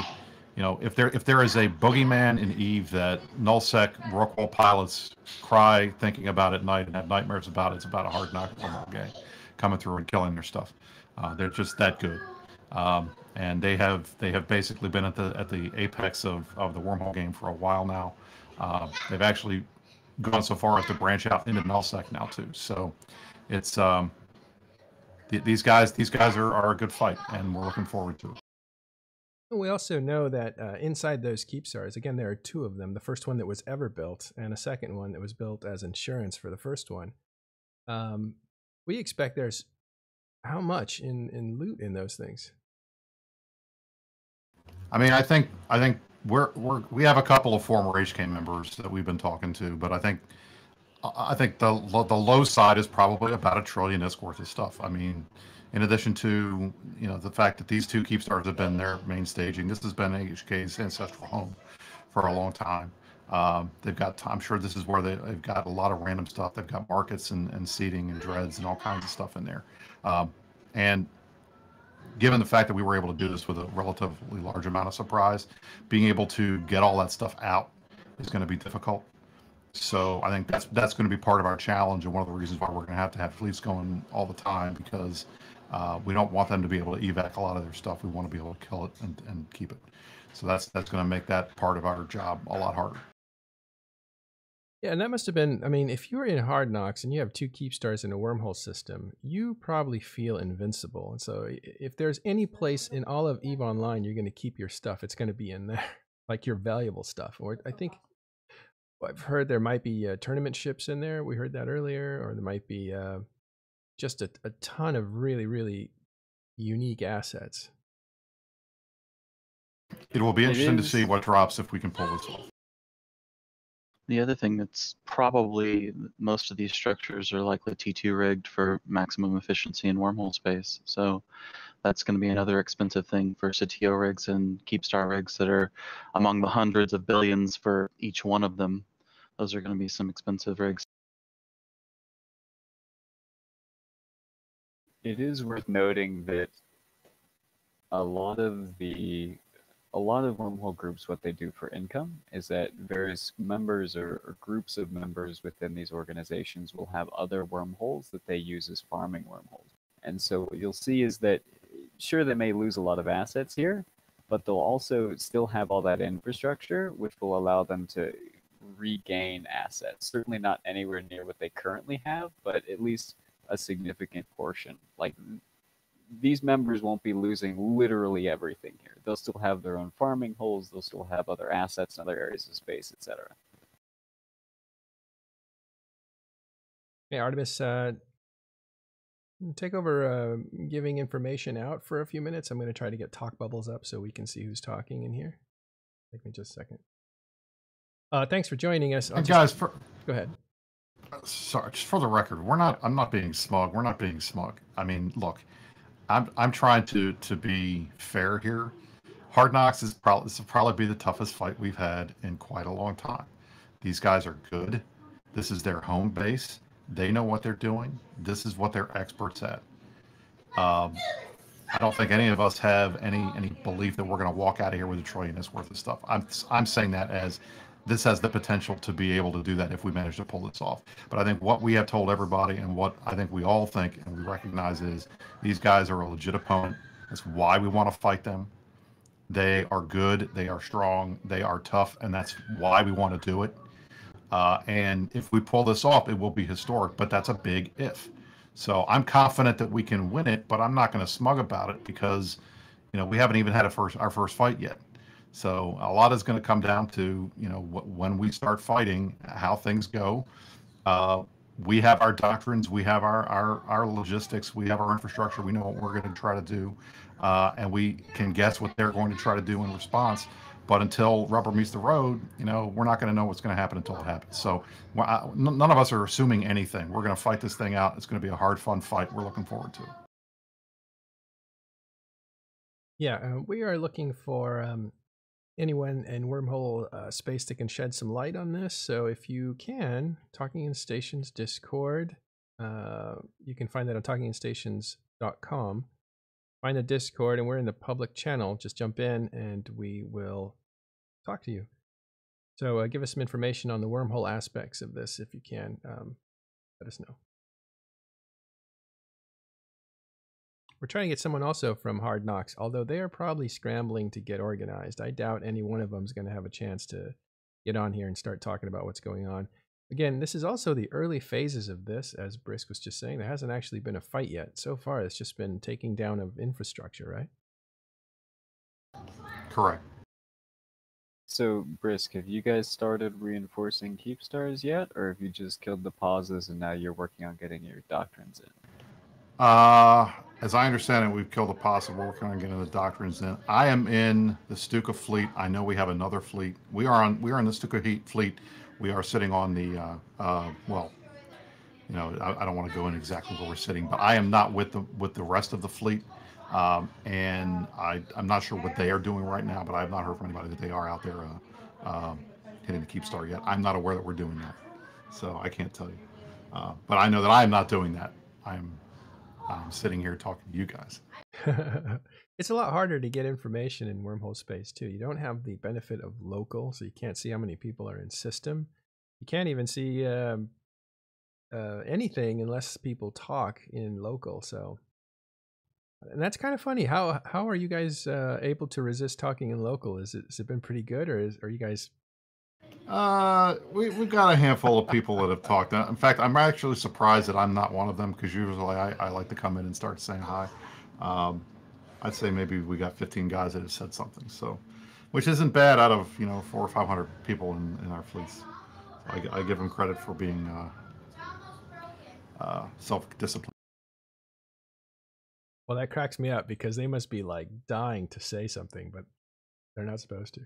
if there is a boogeyman in Eve that Nullsec Rockwell pilots cry thinking about at night and have nightmares about, it's about a Hard Knock wormhole gang coming through and killing their stuff. They're just that good. And they have basically been at the apex of the wormhole game for a while now. They've actually gone so far as to branch out into Nullsec now too. So it's these guys are a good fight, and we're looking forward to it. We also know that inside those keep stars, again, there are two of them. The first one that was ever built, and a second one that was built as insurance for the first one. We expect there's how much in loot in those things? I mean, I think we have a couple of former HK members that we've been talking to, but I think the low side is probably about $1 trillion-ish worth of stuff. I mean, in addition to the fact that these two Keepstars have been their main staging, this has been HK's ancestral home for a long time. They've got, I'm sure this is where they've got a lot of random stuff. They've got markets and seating and dreads and all kinds of stuff in there. And given the fact that we were able to do this with a relatively large amount of surprise, being able to get all that stuff out is going to be difficult. So I think that's going to be part of our challenge, and one of the reasons why we're going to have fleets going all the time, because we don't want them to be able to evac a lot of their stuff. We want to be able to kill it and keep it. So that's going to make that part of our job a lot harder. Yeah, and that must have been, I mean, if you were in Hard Knocks and you have 2 Keepstars in a wormhole system, you probably feel invincible. And so if there's any place in all of EVE Online you're going to keep your stuff, it's going to be in there, like your valuable stuff. Or I think I've heard there might be tournament ships in there. We heard that earlier. Or there might be just a ton of really, really unique assets. It will be interesting to see what drops if we can pull this off. The other thing that's probably most of these structures are likely T2 rigged for maximum efficiency in wormhole space. So that's going to be another expensive thing for CTO rigs and Keepstar rigs that are among the hundreds of billions for each one of them. Those are going to be some expensive rigs. It is worth noting that a lot of wormhole groups, what they do for income is that various members or groups of members within these organizations will have other wormholes that they use as farming wormholes. And so what you'll see is that, sure, they may lose a lot of assets here, but they'll also still have all that infrastructure, which will allow them to regain assets. Certainly not anywhere near what they currently have, but at least a significant portion. Like, these members won't be losing literally everything here. They'll still have their own farming holes, they'll still have other assets in other areas of space, etc. Hey, Artemis, take over giving information out for a few minutes. I'm going to try to get talk bubbles up so we can see who's talking in here. Take me just a second. Thanks for joining us. Guys, go ahead. Sorry, just for the record, I'm not being smug. We're not being smug. I mean, look, I'm trying to be fair here. Hard Knocks this will probably be the toughest fight we've had in quite a long time. These guys are good. This is their home base. They know what they're doing. This is what they're experts at. I don't think any of us have any belief that we're going to walk out of here with $1 trillion worth of stuff. I'm saying that as this has the potential to be able to do that if we manage to pull this off. But I think what we have told everybody, and what I think we all think and we recognize, is these guys are a legit opponent. That's why we want to fight them. They are good, they are strong, they are tough, and that's why we want to do it. And if we pull this off, it will be historic, but that's a big if. So I'm confident that we can win it, but I'm not going to smug about it, because we haven't even had our first fight yet. So a lot is going to come down to when we start fighting, how things go. We have our doctrines, we have our logistics, we have our infrastructure, we know what we're going to try to do, and we can guess what they're going to try to do in response. But until rubber meets the road, we're not going to know what's going to happen until it happens. So none of us are assuming anything. We're going to fight this thing out. It's going to be a hard, fun fight. We're looking forward to it. Yeah, we are looking for anyone in Wormhole space that can shed some light on this. So if you can, Talking in Stations Discord, you can find that on talkinginstations.com. Find the Discord, and we're in the public channel. Just jump in and we will talk to you. So give us some information on the wormhole aspects of this if you can. Let us know. We're trying to get someone also from Hard Knocks, although they are probably scrambling to get organized. I doubt any one of them is going to have a chance to get on here and start talking about what's going on. Again, this is also the early phases of this, as Brisk was just saying. There hasn't actually been a fight yet. So far, it's just been taking down of infrastructure, right? Correct. So, Brisk, have you guys started reinforcing Keepstars yet, or have you just killed the pauses and now you're working on getting your doctrines in? As I understand it, we've killed a possum. We're working on getting the doctrines in. I am in the Stuka fleet. I know we have another fleet. We are in the Stuka fleet. We are sitting on the well, I don't want to go in exactly where we're sitting, but I am not with the rest of the fleet. And I'm not sure what they are doing right now, but I have not heard from anybody that they are out there hitting the Keep Star yet. I'm not aware that we're doing that, so I can't tell you. But I know that I am not doing that. I'm sitting here talking to you guys. It's a lot harder to get information in wormhole space too. You don't have the benefit of local, so you can't see how many people are in system. You can't even see anything unless people talk in local. So, and that's kind of funny. How are you guys able to resist talking in local? Has it been pretty good, or are you guys? We've got a handful of people that have talked. In fact, I'm actually surprised that I'm not one of them, because usually I like to come in and start saying hi. I'd say maybe we got 15 guys that have said something, so, which isn't bad out of 400 or 500 people in our fleets. So I give them credit for being self-disciplined. Well, that cracks me up because they must be like dying to say something, but they're not supposed to.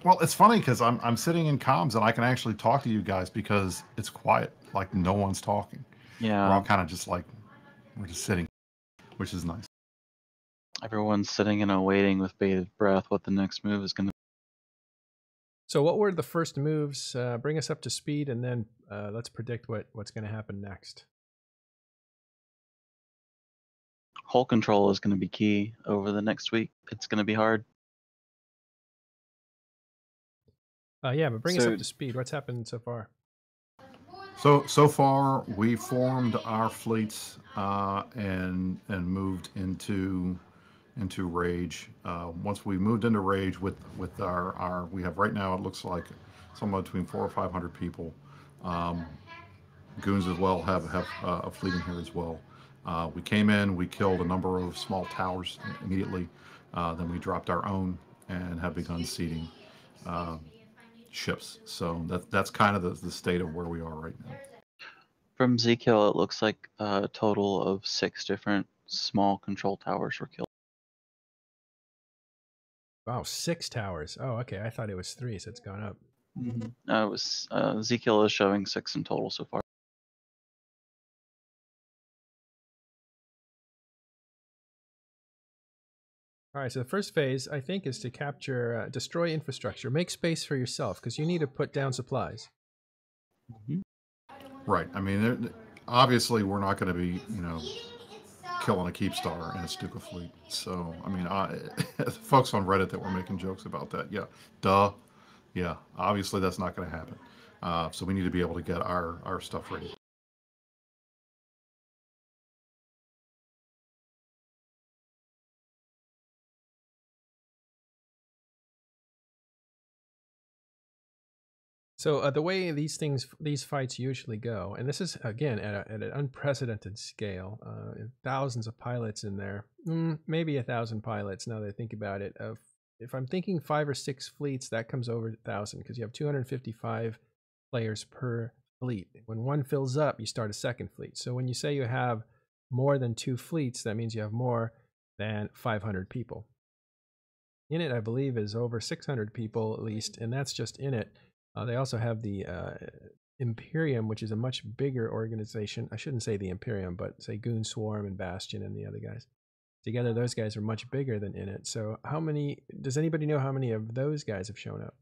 Well, it's funny because I'm sitting in comms and I can actually talk to you guys because it's quiet, like no one's talking. Yeah. We're all kind of just like, we're just sitting, which is nice. Everyone's sitting and waiting with bated breath what the next move is going to be. So what were the first moves? Bring us up to speed, and then let's predict what's going to happen next. Hull control is going to be key over the next week. It's going to be hard. Yeah, but bring us up to speed. What's happened so far? So far, we formed our fleets and moved into Rage. Once we moved into Rage with our we have right now, it looks like somewhere between 400 or 500 people. Goons as well have a fleet in here as well. We came in, we killed a number of small towers immediately. Then we dropped our own and have begun seeding ships. So that's kind of the state of where we are right now. From Zkill, it looks like a total of 6 different small control towers were killed. Wow, 6 towers. Oh, okay. I thought it was 3, so it's gone up. It was Zkill is showing 6 in total so far. All right, so the first phase, I think, is to capture, destroy infrastructure, make space for yourself, because you need to put down supplies. Right. I mean, obviously, we're not going to be, killing a Keep Star in a Stuka fleet. So, I mean, folks on Reddit that were making jokes about that, yeah, duh. Yeah, obviously, that's not going to happen. So we need to be able to get our stuff ready. So the way these fights usually go, and this is again at an unprecedented scale, thousands of pilots in there, maybe 1,000 pilots. Now that I think about it, if I'm thinking 5 or 6 fleets, that comes over 1,000 because you have 255 players per fleet. When one fills up, you start a second fleet. So when you say you have more than 2 fleets, that means you have more than 500 people. In it, I believe, is over 600 people at least, and that's just in it. They also have the Imperium, which is a much bigger organization. I shouldn't say the Imperium, but say Goon Swarm and Bastion and the other guys. Together, those guys are much bigger than in it. So how many, does anybody know how many of those guys have shown up?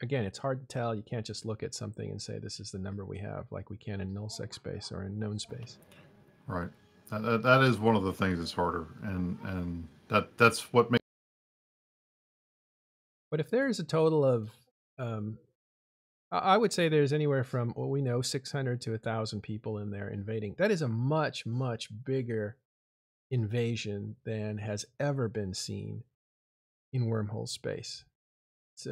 Again, it's hard to tell. You can't just look at something and say this is the number we have, like we can in nullsec space or in known space. Right. That is one of the things that's harder, and that's what makes. But if there is a total of, I would say there's anywhere from what we know 600 to 1,000 people in there invading. That is a much, much bigger invasion than has ever been seen in wormhole space. It's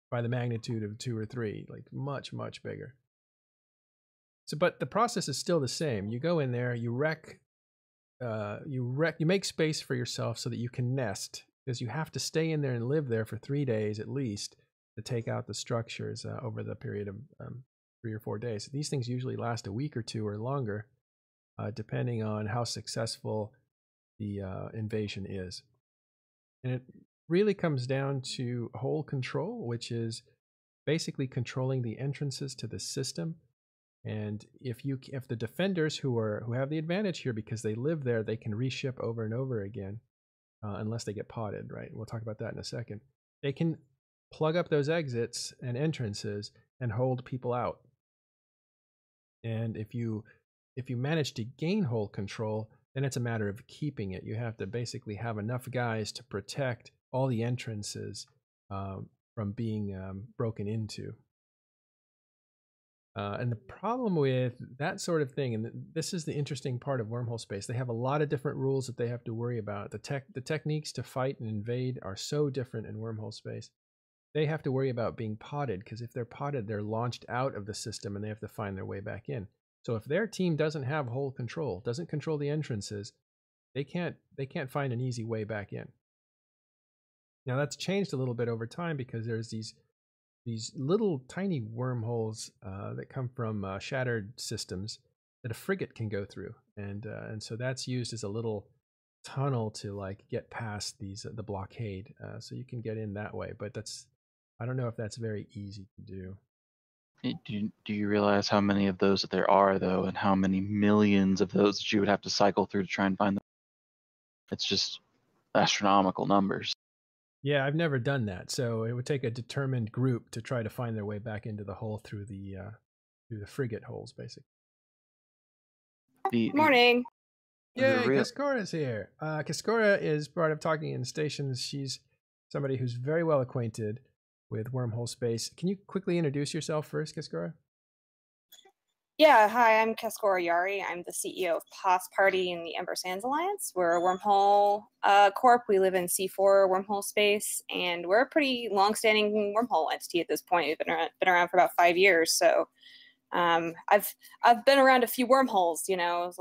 by the magnitude of 2 or 3, like much, much bigger. So, but the process is still the same. You go in there, you wreck, you make space for yourself so that you can nest, because you have to stay in there and live there for 3 days at least to take out the structures over the period of 3 or 4 days. These things usually last a week or two or longer, depending on how successful the invasion is. And it really comes down to hole control, which is basically controlling the entrances to the system. And if the defenders who have the advantage here because they live there, they can reship over and over again, unless they get potted, right? We'll talk about that in a second. They can plug up those exits and entrances and hold people out. And if you manage to gain hole control, then it's a matter of keeping it. You have to basically have enough guys to protect all the entrances from being broken into. And the problem with that sort of thing, and this is the interesting part of Wormhole Space, they have a lot of different rules that they have to worry about. The techniques to fight and invade are so different in Wormhole Space. They have to worry about being potted, because if they're potted, they're launched out of the system and they have to find their way back in. So if their team doesn't have hole control, doesn't control the entrances, they can't find an easy way back in. Now that's changed a little bit over time because there's these little tiny wormholes that come from shattered systems that a frigate can go through, and so that's used as a little tunnel to like get past the blockade, so you can get in that way. But I don't know if that's very easy to do. Do you realize how many of those that there are, though, and how many millions of those that you would have to cycle through to try and find them? It's just astronomical numbers. Yeah, I've never done that, so it would take a determined group to try to find their way back into the hole through the frigate holes, basically. Morning. Yay, Cascora's here. Cascora is part of Talking in Stations. She's somebody who's very well acquainted with Wormhole Space. Can you quickly introduce yourself first, Cascora? Yeah, hi, I'm Cascora Yari. I'm the CEO of POS Party in the Ember Sands Alliance. We're a wormhole corp. We live in C4 wormhole space, and we're a pretty long-standing wormhole entity at this point. We've been around for about 5 years, so I've been around a few wormholes, you know.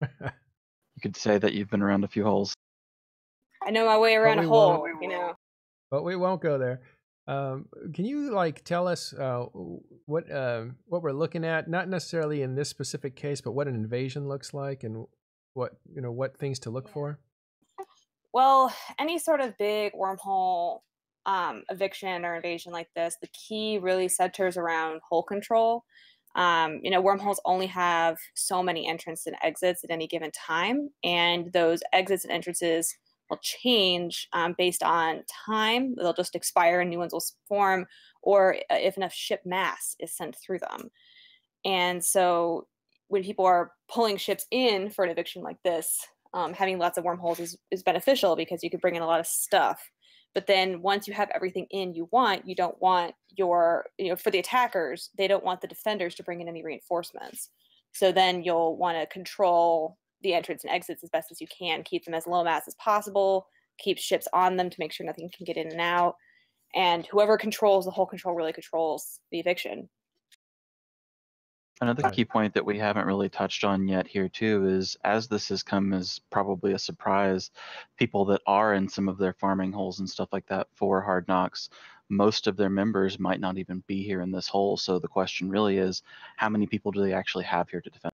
You could say that you've been around a few holes. I know my way around a hole, you know. But we won't go there. Can you like tell us what we're looking at? Not necessarily in this specific case, but what an invasion looks like, and what things to look for. Well, any sort of big wormhole eviction or invasion like this, the key really centers around hole control. Wormholes only have so many entrances and exits at any given time, and those exits and entrances will change based on time. They'll just expire and new ones will form, or if enough ship mass is sent through them. And so when people are pulling ships in for an eviction like this, having lots of wormholes is beneficial because you could bring in a lot of stuff. But then once you have everything in you don't want for the attackers, they don't want the defenders to bring in any reinforcements. So then you'll want to control the entrance and exits as best as you can, keep them as low mass as possible, keep ships on them to make sure nothing can get in and out. And whoever controls the hole control really controls the eviction. Another key point that we haven't really touched on yet here too is, as this has come as probably a surprise, people that are in some of their farming holes and stuff like that for Hard Knocks, most of their members might not even be here in this hole. So the question really is, how many people do they actually have here to defend?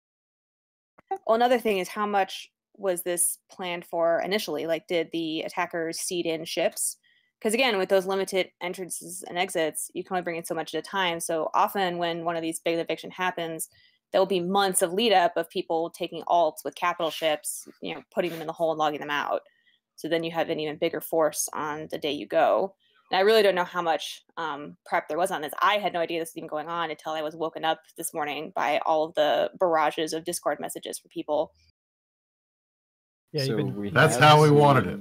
Well, another thing is, how much was this planned for initially? Like, did the attackers seed in ships? Because again, with those limited entrances and exits, you can only bring in so much at a time. So often when one of these big eviction happens, there will be months of lead up of people taking alts with capital ships, putting them in the hole and logging them out. So then you have an even bigger force on the day you go. And I really don't know how much prep there was on this. I had no idea this was even going on until I was woken up this morning by all of the barrages of Discord messages from people. Yeah, so that's how we wanted it.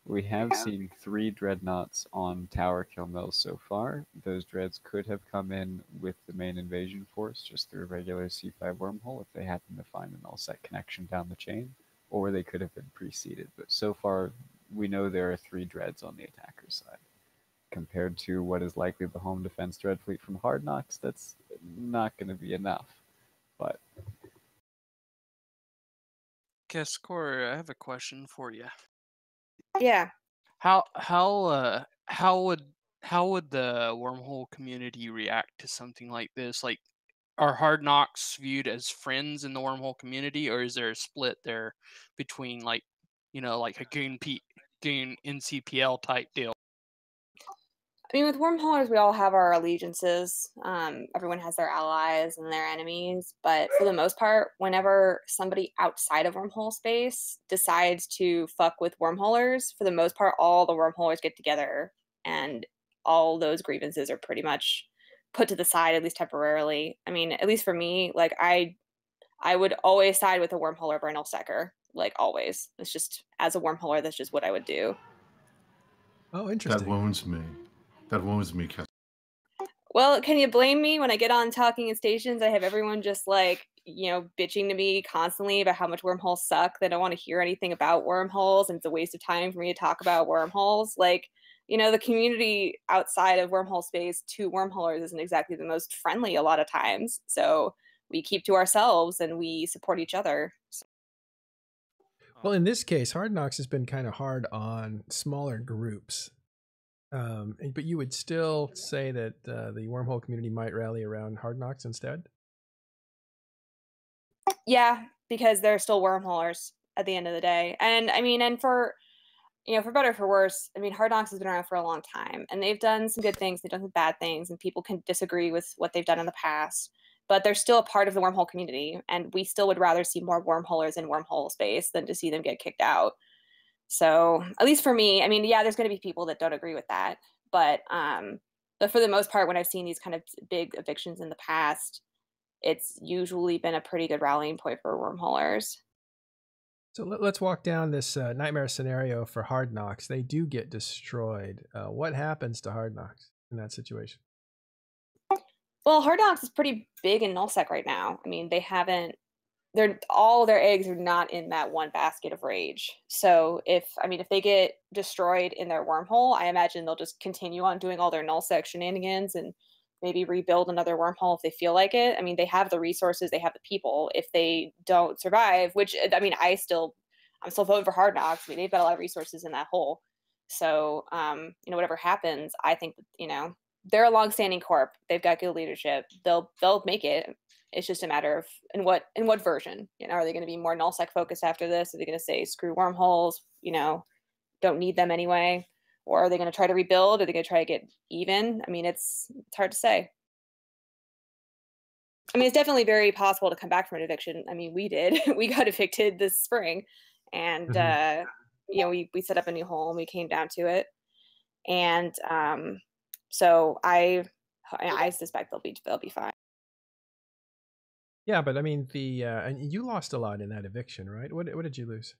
We have seen 3 dreadnoughts on Tower Kill Mills so far. Those dreads could have come in with the main invasion force just through a regular C5 wormhole if they happen to find an all-set connection down the chain, or they could have been preceded. But so far, we know there are 3 dreads on the attacker's side. Compared to what is likely the home defense dread fleet from Hard Knocks, that's not going to be enough. But Cascor, I have a question for you. Yeah. How would the wormhole community react to something like this? Like, are Hard Knocks viewed as friends in the Wormhole community, or is there a split there between like, like a goon NCPL type deal? I mean, with Wormholers, we all have our allegiances. Everyone has their allies and their enemies. But for the most part, whenever somebody outside of Wormhole space decides to fuck with Wormholers, for the most part, all the Wormholers get together and all those grievances are pretty much put to the side, at least temporarily. I mean, at least for me, like I would always side with a Wormhole over an Nullseeker, like always. It's just, as a Wormholer, that's just what I would do. Oh, interesting. That wounds me. That wounds me. Well, can you blame me when I get on talking in stations? I have everyone just like, bitching to me constantly about how much wormholes suck. They don't want to hear anything about wormholes, and it's a waste of time for me to talk about wormholes. Like, the community outside of wormhole space to wormholers isn't exactly the most friendly a lot of times. So we keep to ourselves and we support each other. Well, in this case, Hard Knocks has been kind of hard on smaller groups. But you would still say that the Wormhole community might rally around Hard Knocks instead? Yeah, because they're still wormholers at the end of the day. And I mean, and for better or for worse, I mean, Hard Knocks has been around for a long time, and they've done some good things, they've done some bad things, and people can disagree with what they've done in the past. But they're still a part of the Wormhole community, and we still would rather see more wormholers in Wormhole space than to see them get kicked out. So, at least for me, I mean, yeah, there's going to be people that don't agree with that. But for the most part, when I've seen these kind of big evictions in the past, it's usually been a pretty good rallying point for wormholers. So let's walk down this nightmare scenario for Hard Knocks. They do get destroyed. What happens to Hard Knocks in that situation? Well, Hard Knocks is pretty big in nullsec right now. I mean, all their eggs are not in that one basket of rage. So if they get destroyed in their wormhole, I imagine they'll just continue on doing all their nullsec shenanigans and maybe rebuild another wormhole if they feel like it. I mean, they have the resources, they have the people. If they don't survive, which I'm still voting for Hard Knocks. I mean, they've got a lot of resources in that hole. So whatever happens, I think that, they're a long-standing corp. They've got good leadership. They'll make it. It's just a matter of in what version. Are they going to be more nullsec focused after this? Are they going to say screw wormholes? Don't need them anyway, or are they going to try to rebuild? Are they going to try to get even? I mean, it's hard to say. I mean, it's definitely very possible to come back from an eviction. I mean, we did. We got evicted this spring, and we set up a new home. We came down to it, and so I suspect they'll be fine. Yeah, but I mean, and you lost a lot in that eviction, right? What did you lose?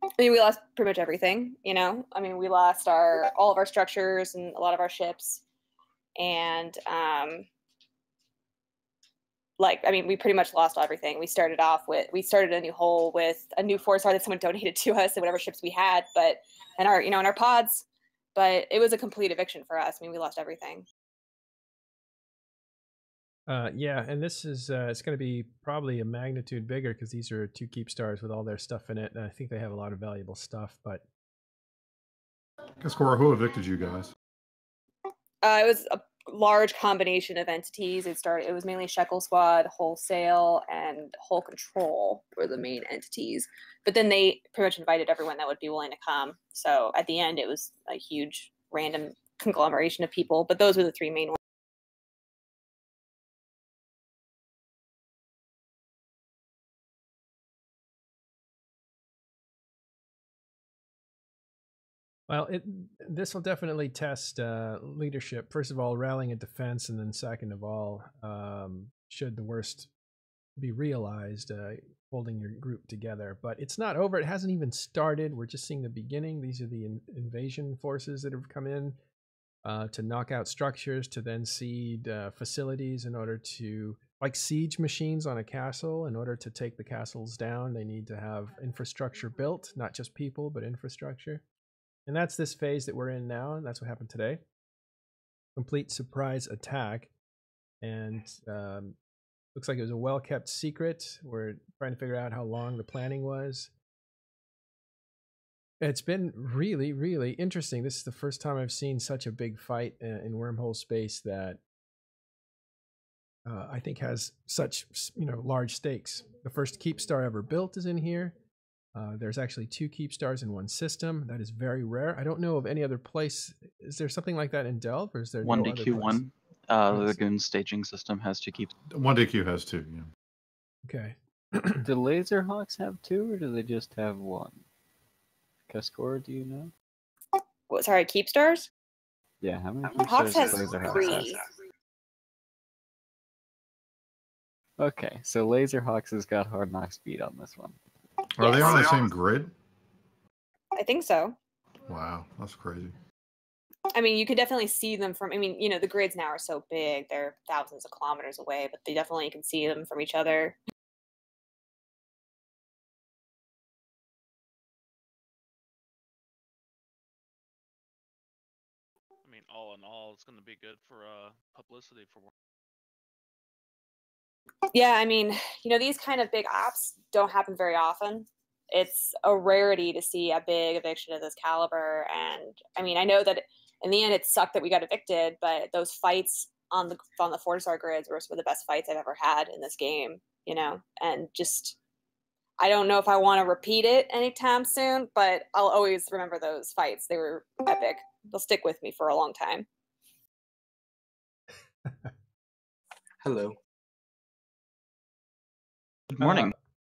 I mean, we lost pretty much everything, I mean, we lost all of our structures and a lot of our ships. And we pretty much lost everything. We started a new hole with a new force that someone donated to us and whatever ships we had, and our pods. But it was a complete eviction for us. I mean, we lost everything. Yeah, and this is it's going to be probably a magnitude bigger because these are 2 keep stars with all their stuff in it, and I think they have a lot of valuable stuff. But Kaskora, who evicted you guys? It was a large combination of entities. It was mainly Shekel Squad, Wholesale, and Whole Control were the main entities. But then they pretty much invited everyone that would be willing to come. So at the end, it was a huge random conglomeration of people. But those were the 3 main ones. Well, this will definitely test leadership. First of all, rallying a defense, and then second of all, should the worst be realized, holding your group together. But it's not over. It hasn't even started. We're just seeing the beginning. These are the invasion forces that have come in to knock out structures, to then seed facilities in order to, like siege machines on a castle, in order to take the castles down, they need to have infrastructure built, not just people, but infrastructure. And that's this phase that we're in now, and that's what happened today. Complete surprise attack, and looks like it was a well-kept secret. We're trying to figure out how long the planning was. It's been really, really interesting. This is the first time I've seen such a big fight in Wormhole space that I think has such large stakes. The first keep star ever built is in here. There's actually 2 keep stars in one system. That is very rare. I don't know of any other place. Is there something like that in Delve, or is there no other place? 1DQ1. The Goon staging system has 2 keep. 1DQ has 2. Yeah. Okay. Do Laserhawks have 2, or do they just have 1? Cascor, do you know? What? Sorry, keep stars. Yeah, how many keep Hawks stars has does Laserhawks 3. have? Okay, so Laserhawks has got Hard Knock speed on this one. Are they on the same grid? I think so. Wow, that's crazy. I mean, you could definitely see them from. I mean, the grids now are so big; they're thousands of kilometers away, but they definitely can see them from each other. I mean, all in all, it's going to be good for publicity for. Yeah, I mean, these kind of big ops don't happen very often. It's a rarity to see a big eviction of this caliber, and I mean, I know that in the end it sucked that we got evicted, but those fights on the 4-star grids were some of the best fights I've ever had in this game. And just I don't know if I want to repeat it anytime soon, but I'll always remember those fights. They were epic. They'll stick with me for a long time. Hello. Good morning.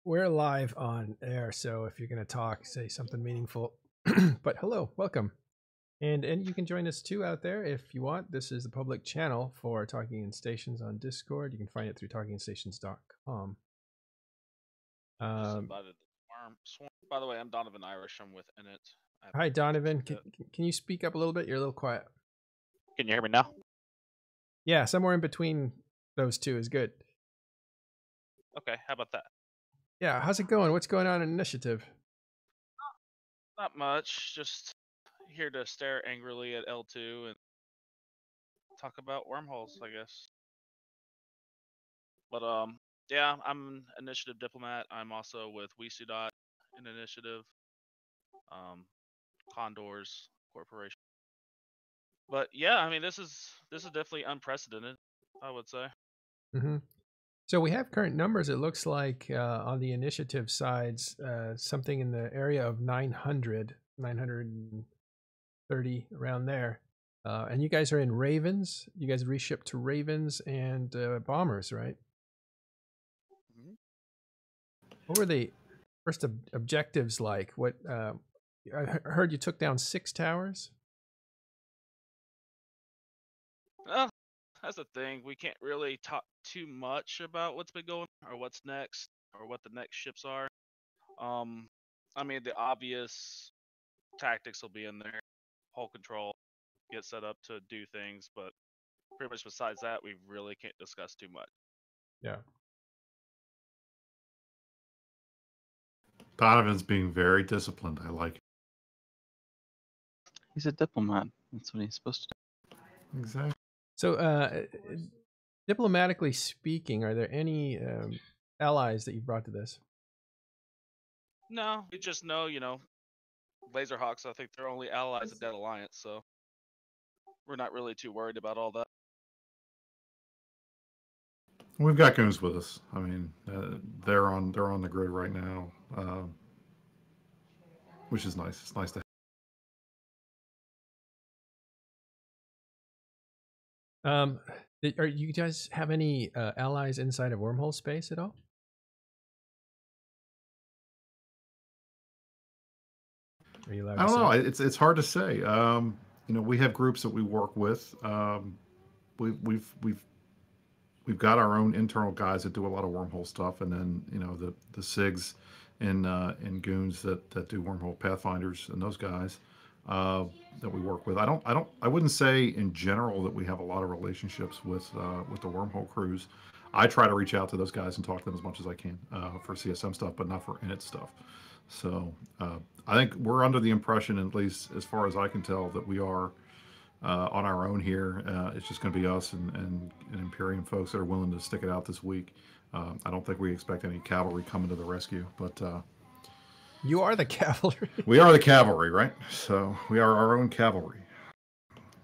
We're live on air, so if you're going to talk, say something meaningful. But hello, welcome. And you can join us too out there if you want. This is the public channel for Talking in Stations on Discord. You can find it through talkinginstations.com. By the way, I'm Donovan Irish. I'm with Init. Hi, Donovan. Can you speak up a little bit? You're a little quiet. Can you hear me now? Yeah, somewhere in between those two is good. Okay, how about that? Yeah, how's it going? What's going on in Initiative? Not much. Just here to stare angrily at L2 and talk about wormholes, I guess. But yeah, I'm an Initiative diplomat. I'm also with Wisudot in Initiative. Condors Corporation. But yeah, I mean, this is definitely unprecedented, I would say. Mm-hmm. So we have current numbers. It looks like on the Initiative sides, something in the area of 930 around there. And you guys are in Ravens. You guys reshipped to Ravens and bombers, right? Mm-hmm. What were the first objectives like? What I heard you took down 6 towers. That's the thing. We can't really talk too much about what's been going or what's next or what the next ships are. I mean, the obvious tactics will be in there. Hull control, get set up to do things, but pretty much besides that, we really can't discuss too much. Yeah. Donovan's being very disciplined. I like it. He's a diplomat. That's what he's supposed to do. Exactly. So, diplomatically speaking, are there any allies that you brought to this? No, we just know, Laserhawks, I think they're only allies of Dead Alliance, so we're not really too worried about all that. We've got goons with us. I mean, they're on the grid right now, which is nice. It's nice to have. Are you guys have any allies inside of Wormhole space at all? Are you allowed I don't know. say? It's hard to say. We have groups that we work with. We've got our own internal guys that do a lot of wormhole stuff, and then the SIGs and goons that do wormhole pathfinders and those guys that we work with. I wouldn't say in general that we have a lot of relationships with the wormhole crews. I try to reach out to those guys and talk to them as much as I can for CSM stuff, but not for Init stuff. So I think we're under the impression, at least as far as I can tell, that we are on our own here. It's just going to be us and Imperium folks that are willing to stick it out this week. I don't think we expect any cavalry coming to the rescue, but you are the cavalry. We are the cavalry, right? So we are our own cavalry.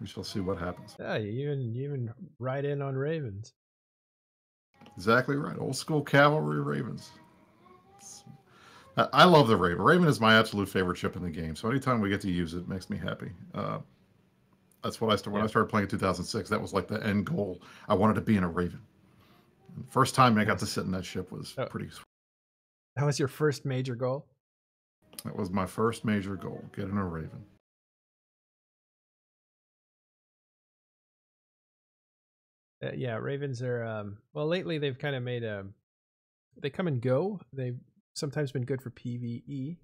We shall see what happens. Yeah, you even ride in on Ravens. Exactly right. Old school cavalry ravens. I love the Raven. Raven is my absolute favorite ship in the game. So anytime we get to use it, it makes me happy. That's what I started when I started playing in 2006. That was like the end goal. I wanted to be in a Raven. And the first time I got to sit in that ship was pretty sweet. That was your first major goal? That was my first major goal, get in a Raven. Yeah, Ravens are well lately they've kind of made they come and go. They've sometimes been good for PvE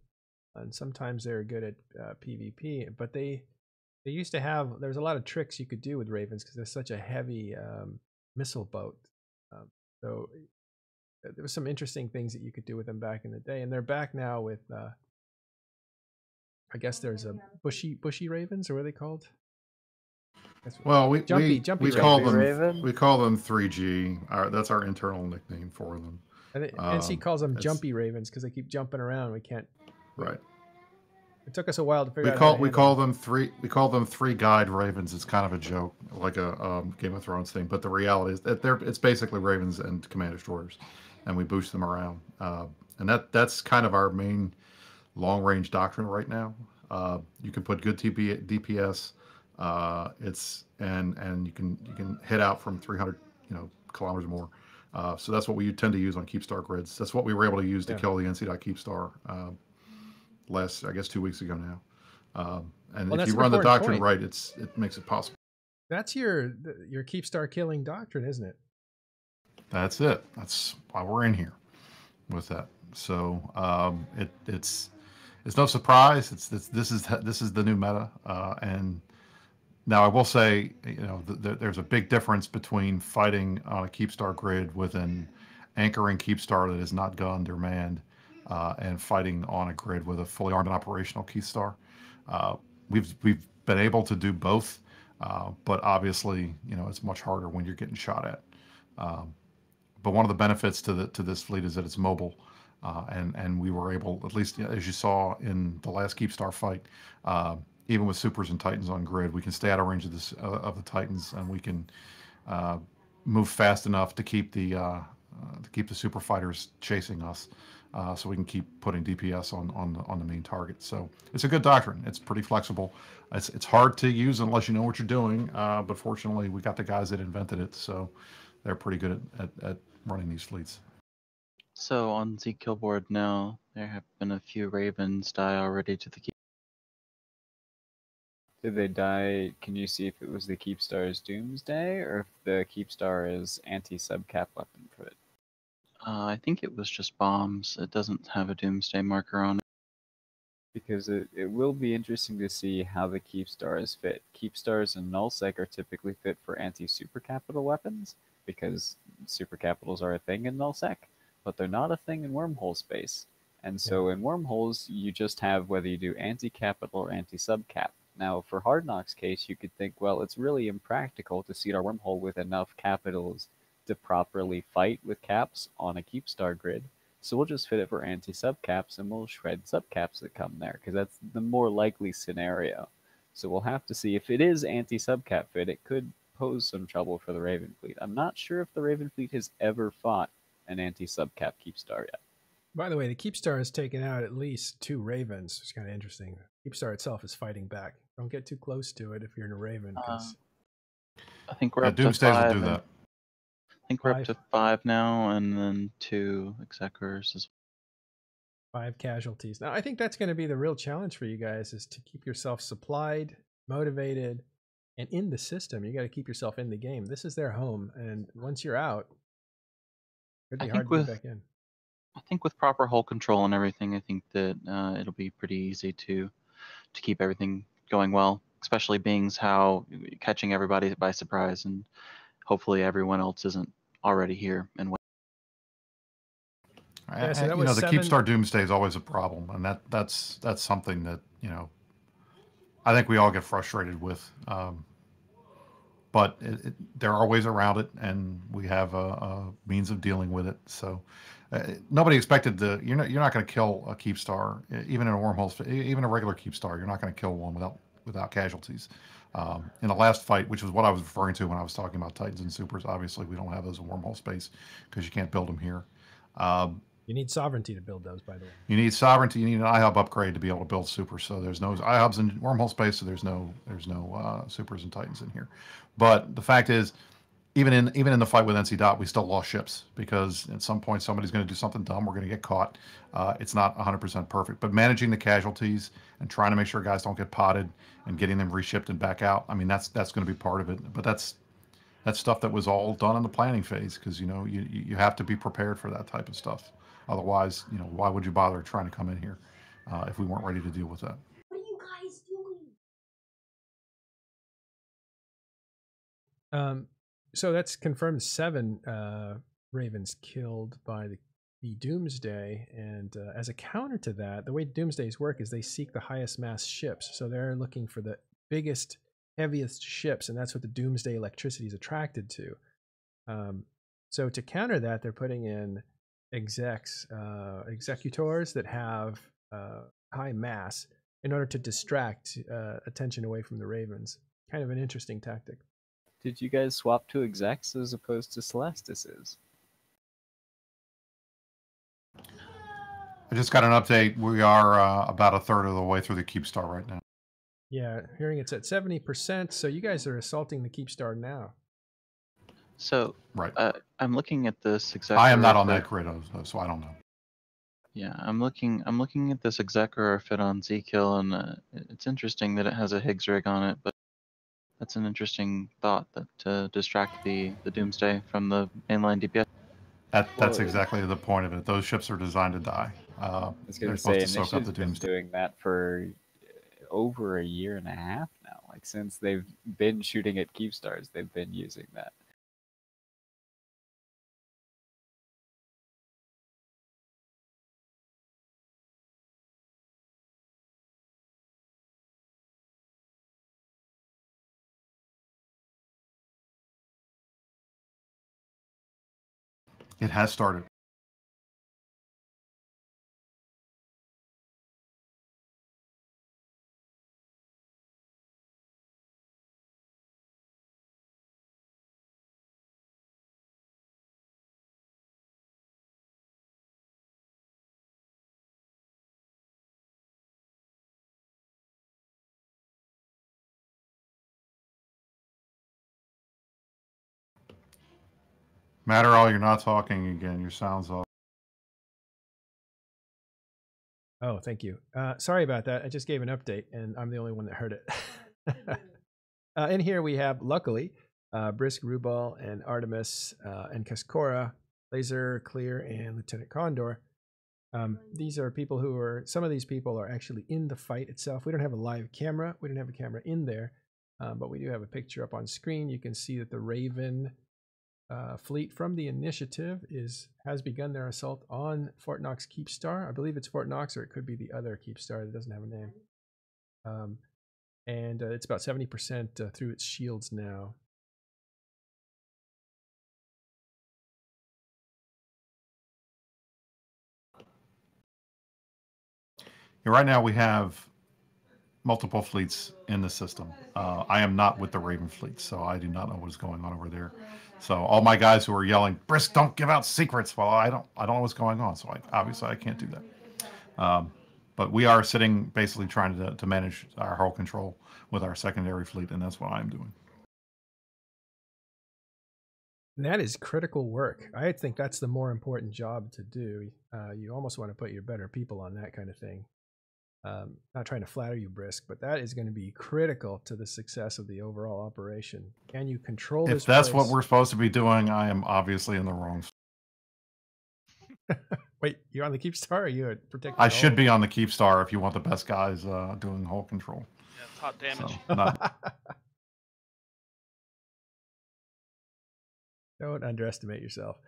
and sometimes they're good at PvP, but they used to have there's a lot of tricks you could do with Ravens because they're such a heavy missile boat. So there was some interesting things that you could do with them back in the day, and they're back now with I guess there's a bushy ravens, or what are they called? Well, we call them Raven? we call them 3G. That's our internal nickname for them. And NC calls them jumpy ravens because they keep jumping around. We can't. Right. It took us a while to figure out. We call them three guide ravens. It's kind of a joke, like a Game of Thrones thing. But the reality is that it's basically ravens and command destroyers, and we boost them around. And that's kind of our main long range doctrine right now. You can put good DPS. And you can hit out from 300 kilometers more. So that's what we tend to use on Keepstar grids. That's what we were able to use to kill the NC.Keepstar last, I guess, 2 weeks ago now. And if you run the doctrine right, it makes it possible. That's your Keepstar killing doctrine, isn't it? That's it. That's why we're in here with that. So it's no surprise. This is the new meta. And now I will say, there's a big difference between fighting on a Keepstar grid with an anchoring Keepstar that is not gunned or manned, and fighting on a grid with a fully armed and operational Keepstar. We've been able to do both, but obviously, it's much harder when you're getting shot at. But one of the benefits to this fleet is that it's mobile, and we were able, at least as you saw in the last Keepstar fight, even with supers and titans on grid, we can stay out of range of the titans, and we can move fast enough to keep the super fighters chasing us, so we can keep putting DPS on the main target. So it's a good doctrine. It's pretty flexible. It's hard to use unless you know what you're doing, but fortunately we got the guys that invented it, so they're pretty good at running these fleets. So on Z Killboard now, there have been a few Ravens die already to the keep. Did they die? Can you see if it was the Keepstar's Doomsday or if the Keepstar is anti-subcap weapon for it? I think it was just bombs. It doesn't have a Doomsday marker on it. Because it will be interesting to see how the Keepstars fit. Keepstars and Nullsec are typically fit for anti-super capital weapons, because super capitals are a thing in Nullsec, but they're not a thing in Wormhole space. And so in Wormholes, you just have whether you do anti-capital or anti-subcap. Now, for Hard Knock's case, you could think, well, it's really impractical to seed our Wormhole with enough capitals to properly fight with caps on a Keepstar grid. So we'll just fit it for anti-subcaps, and we'll shred subcaps that come there, because that's the more likely scenario. So we'll have to see if it is anti-subcap fit. It could pose some trouble for the Raven fleet. I'm not sure if the Raven fleet has ever fought an anti-subcap Keepstar yet. By the way, the Keepstar has taken out at least 2 Ravens. It's kind of interesting. Keepstar itself is fighting back. Don't get too close to it if you're in a Raven. I think we're up to 5. Will do that. I think we're up to 5 now, and then 2 Executors as well. 5 casualties. Now, I think that's going to be the real challenge for you guys, is to keep yourself supplied, motivated, and in the system. You got to keep yourself in the game. This is their home, and once you're out, it'd be hard to get back in. I think with proper hull control and everything, I think that it'll be pretty easy to keep everything going well, especially being how catching everybody by surprise, and hopefully everyone else isn't already here. And yeah, so the Keepstar Doomsday is always a problem, and that's something that I think we all get frustrated with. But there are ways around it, and we have a means of dealing with it. So nobody expected you're not going to kill a Keepstar, even in a Wormholes, even a regular Keepstar. You're not going to kill one without casualties. In the last fight, which is what I was referring to when I was talking about Titans and Supers. Obviously, we don't have those in wormhole space because you can't build them here. You need sovereignty to build those, by the way. You need sovereignty. You need an iHub upgrade to be able to build supers. So there's no iHubs in wormhole space. So there's no supers and Titans in here. But the fact is, even in the fight with NC Dot, we still lost ships because at some point somebody's going to do something dumb. We're going to get caught. It's not 100% perfect, but managing the casualties and trying to make sure guys don't get potted and getting them reshipped and back out. I mean, that's going to be part of it. But that's stuff that was all done in the planning phase because you have to be prepared for that type of stuff. Otherwise, why would you bother trying to come in here if we weren't ready to deal with that? What are you guys doing? So that's confirmed 7 Ravens killed by the Doomsday. And as a counter to that, the way Doomsdays work is they seek the highest mass ships. So they're looking for the biggest, heaviest ships, and that's what the Doomsday electricity is attracted to. So to counter that, they're putting in executors that have high mass in order to distract attention away from the Ravens. Kind of an interesting tactic. Did you guys swap to execs as opposed to Celestises? I just got an update. We are about a third of the way through the Keep Star right now. Yeah, hearing it's at 70%, so you guys are assaulting the Keep Star now. So right. I'm looking at this exec. I am not on that grid, so I don't know. Yeah, I'm looking at this executor fit on Z-Kill, and it's interesting that it has a Higgs rig on it, but that's an interesting thought that to distract the Doomsday from the mainline DPS. That's exactly the point of it. Those ships are designed to die. I was going They're to say, supposed to soak up the Initiative's been Doomsday. doing that for over a year and a half now. Like since they've been shooting at Keep Stars, they've been using that. It has started. Matterall, you're not talking again. Your sound's off. Oh, thank you. Sorry about that. I just gave an update, and I'm the only one that heard it. In here we have, luckily, Brisk, Rubal, and Artemis, and Kaskora, Laser, Clear, and Lieutenant Condor. These are people who are, some of these people are actually in the fight itself. We don't have a live camera. We don't have a camera in there, but we do have a picture up on screen. You can see that the Raven fleet from the initiative has begun their assault on Fort Knox Keep Star. I believe it's Fort Knox, or it could be the other Keep Star that doesn't have a name. And it's about 70% through its shields now. Yeah, right now we have multiple fleets in the system. I am not with the Raven fleet, so I do not know what is going on over there. So all my guys who are yelling, "Brisk, don't give out secrets," well, I don't know what's going on. So obviously I can't do that. But we are sitting basically trying to manage our hull control with our secondary fleet, and that's what I'm doing. And that is critical work. I think that's the more important job to do. You almost want to put your better people on that kind of thing. Not trying to flatter you, Brisk, but that is going to be critical to the success of the overall operation. Can you control this? If that's place? what we're supposed to be doing, I am obviously in the wrong. Wait, you're on the Keep Star, or you protecting? I should be on the Keep Star if you want the best guys doing hull control. Yeah, it's hot damage. So, Don't underestimate yourself.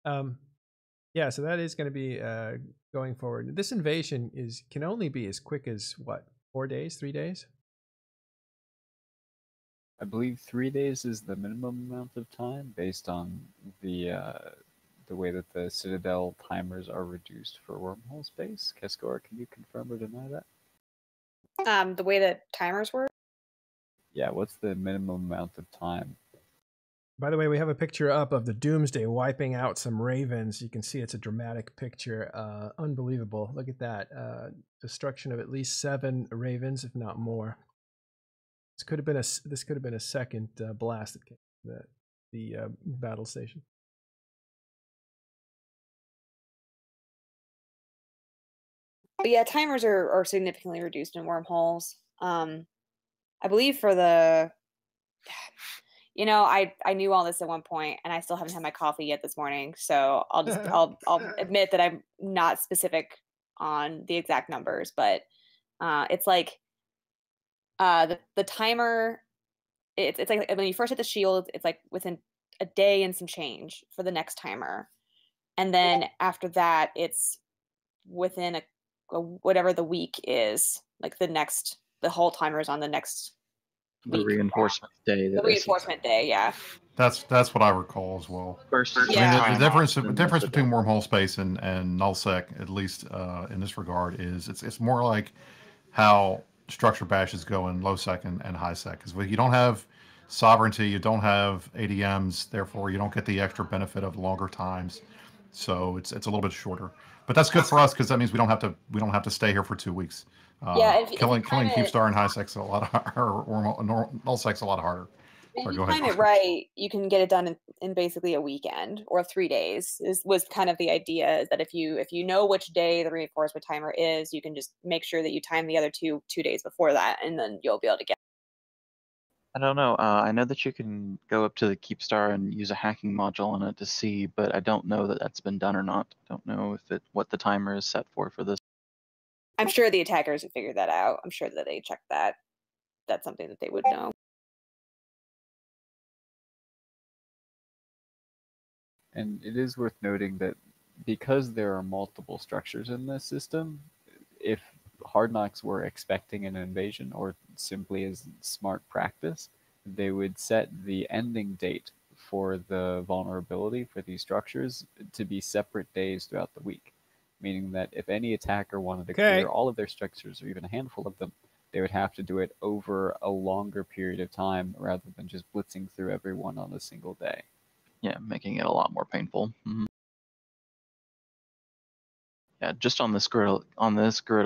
Yeah, so that is going to be going forward. This invasion can only be as quick as what? 4 days, 3 days? I believe 3 days is the minimum amount of time based on the way that the Citadel timers are reduced for wormhole space. Kaskora, can you confirm or deny that? The way that timers work? Yeah, what's the minimum amount of time? By the way, we have a picture up of the Doomsday wiping out some ravens. You can see it's a dramatic picture. Unbelievable. Look at that. Destruction of at least 7 ravens, if not more. This could have been a second blast that came from the battle station. But yeah, timers are significantly reduced in wormholes. I believe for the, you know, I knew all this at one point, and I still haven't had my coffee yet this morning. So I'll admit that I'm not specific on the exact numbers, but it's like the timer. It's like when you first hit the shield, it's like within a day and some change for the next timer, and then after that, it's within a whatever the week is, like the whole timer is on the next The week. reinforcement day. The reinforcement day, yeah. That's what I recall as well. Versus Yeah. I mean, the difference then between wormhole space and nullsec, at least in this regard, is it's more like how structure bashes go in low sec and high sec. Because you don't have sovereignty, you don't have ADMs, therefore you don't get the extra benefit of longer times. So it's a little bit shorter. But that's good for us because that means we don't have to stay here for 2 weeks. Yeah, if killing you time Keep it- Star and high sec's a lot harder, or null sec's a lot harder. If Sorry, you go ahead. time it right, you can get it done in basically a weekend or 3 days. Was kind of the idea, is that if you know which day the reinforcement timer is, you can just make sure that you time the other 2 days before that, and then you'll be able to get. I don't know. I know that you can go up to the Keepstar and use a hacking module on it to see, but I don't know that that's been done or not. I don't know if what the timer is set for this. I'm sure the attackers have figured that out. I'm sure that they checked that. That's something that they would know. And it is worth noting that because there are multiple structures in this system, if Hard Knocks were expecting an invasion or simply as smart practice, they would set the ending date for the vulnerability for these structures to be separate days throughout the week. Meaning that if any attacker wanted to clear all of their structures or even a handful of them, they would have to do it over a longer period of time rather than just blitzing through everyone on a single day. Yeah, making it a lot more painful. Mm-hmm. Yeah, just on this grid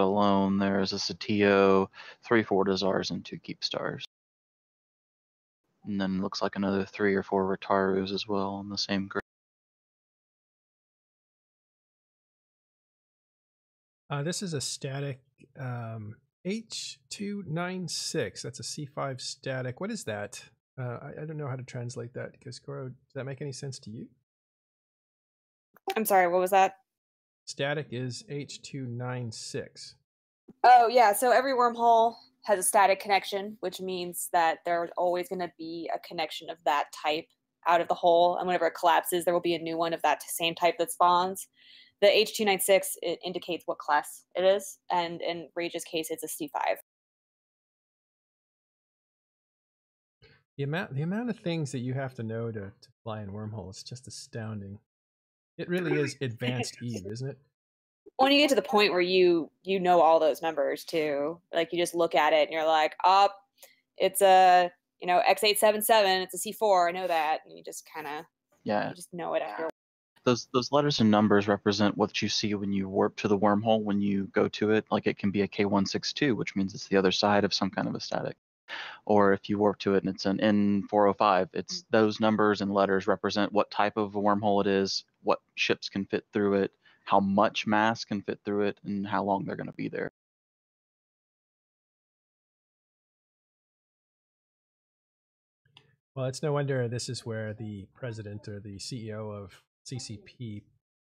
alone, there's a Satio, 3 Fortizars, and 2 Keepstars. And then looks like another 3 or 4 Ratarus as well on the same grid. This is a static H296. That's a C5 static. What is that? I don't know how to translate that. Because Goro, does that make any sense to you? I'm sorry, what was that? Static is H296. Oh, yeah. So every wormhole has a static connection, which means that there's always going to be a connection of that type out of the hole. And whenever it collapses, there will be a new one of that same type that spawns. The H296, it indicates what class it is. And in Rage's case, it's a C5. The amount of things that you have to know to fly in Wormhole is just astounding. It really is advanced Eve, isn't it? When you get to the point where you know all those numbers too, like you just look at it and you're like, it's a X877, it's a C4, I know that, and you just kind of you just know it after. Those letters and numbers represent what you see when you warp to the wormhole when you go to it. Like it can be a K162, which means it's the other side of some kind of a static. Or if you warp to it and it's an N405, it's those numbers and letters represent what type of a wormhole it is, what ships can fit through it, how much mass can fit through it, and how long they're going to be there. Well, it's no wonder this is where the president or the CEO of CCP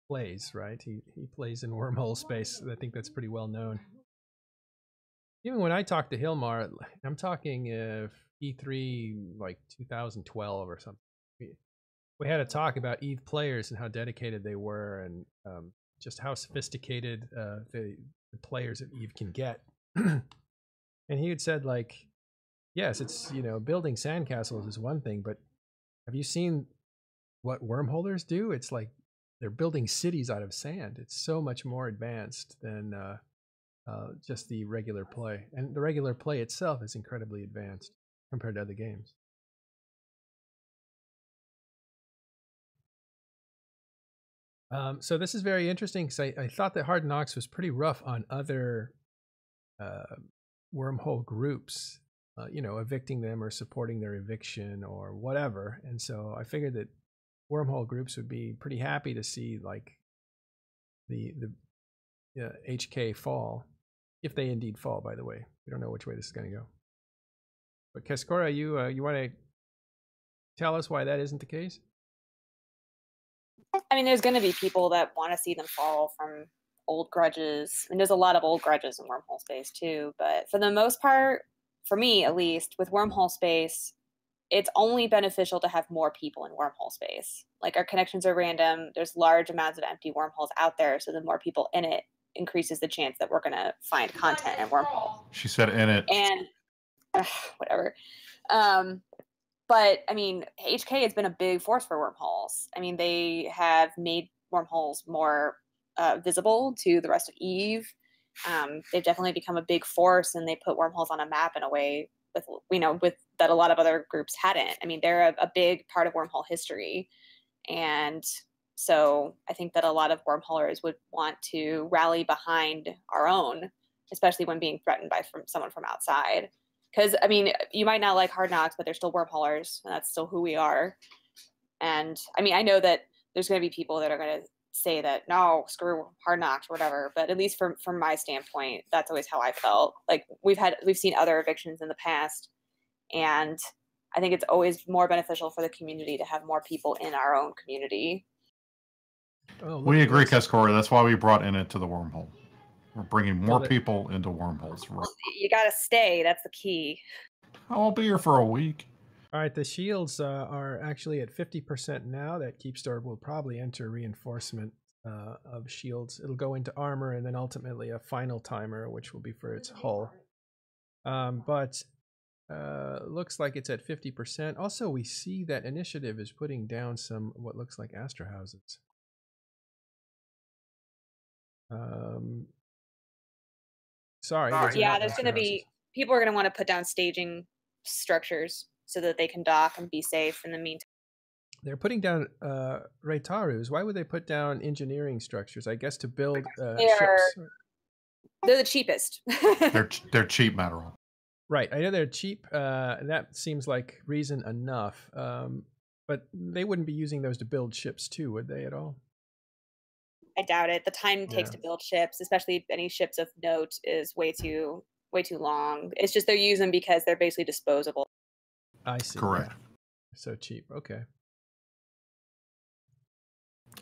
plays, right? He plays in wormhole space. I think that's pretty well known. Even when I talk to Hilmar, I'm talking E3 like 2012 or something. We had a talk about EVE players and how dedicated they were, and just how sophisticated the players of EVE can get. And he had said, like, yes, it's, building sandcastles is one thing, but have you seen what wormholers do? It's like they're building cities out of sand. It's so much more advanced than just the regular play. And the regular play itself is incredibly advanced. compared to other games. So this is very interesting because I thought that Hard Knocks was pretty rough on other wormhole groups, evicting them or supporting their eviction or whatever. And so I figured that wormhole groups would be pretty happy to see like the HK fall, if they indeed fall. By the way, we don't know which way this is going to go. But Kaskora, you want to tell us why that isn't the case? I mean, there's going to be people that want to see them fall from old grudges. And there's a lot of old grudges in wormhole space too. But for the most part, for me at least, with wormhole space, it's only beneficial to have more people in wormhole space. Like our connections are random. There's large amounts of empty wormholes out there. So the more people in it increases the chance that we're going to find content in wormhole. She said in it. And whatever. But I mean, HK has been a big force for wormholes. I mean, they have made wormholes more visible to the rest of Eve. They've definitely become a big force, and they put wormholes on a map in a way with that a lot of other groups hadn't. I mean, they're a big part of wormhole history, and so I think that a lot of wormholers would want to rally behind our own, especially when being threatened by someone from outside. Because, I mean, you might not like Hard Knocks, but they're still wormholers, and that's still who we are. And, I mean, I know that there's going to be people that are going to say that, no, screw Hard Knocks or whatever, but at least from my standpoint, that's always how I felt. Like, we've seen other evictions in the past, and I think it's always more beneficial for the community to have more people in our own community. Oh, we agree, Kaskora. That's why we brought in it to the wormhole. We're bringing more people into wormholes. Right. You got to stay. That's the key. I'll be here for a week. All right, the shields are actually at 50% now. That Keepstar will probably enter reinforcement of shields. It'll go into armor and then ultimately a final timer, which will be for its hull. But looks like it's at 50%. Also, we see that Initiative is putting down some what looks like Astra houses. Sorry. Yeah, there's going to be people are going to want to put down staging structures so that they can dock and be safe in the meantime. They're putting down Reitarus. Why would they put down engineering structures? I guess to build ships. They're the cheapest. they're cheap, Matterhorn. Right. I know they're cheap. That seems like reason enough. But they wouldn't be using those to build ships too, would they at all? I doubt it. The time it takes to build ships, especially any ships of note, is way too long. It's just they're using because they're basically disposable. I see. Correct. Yeah. So cheap. Okay.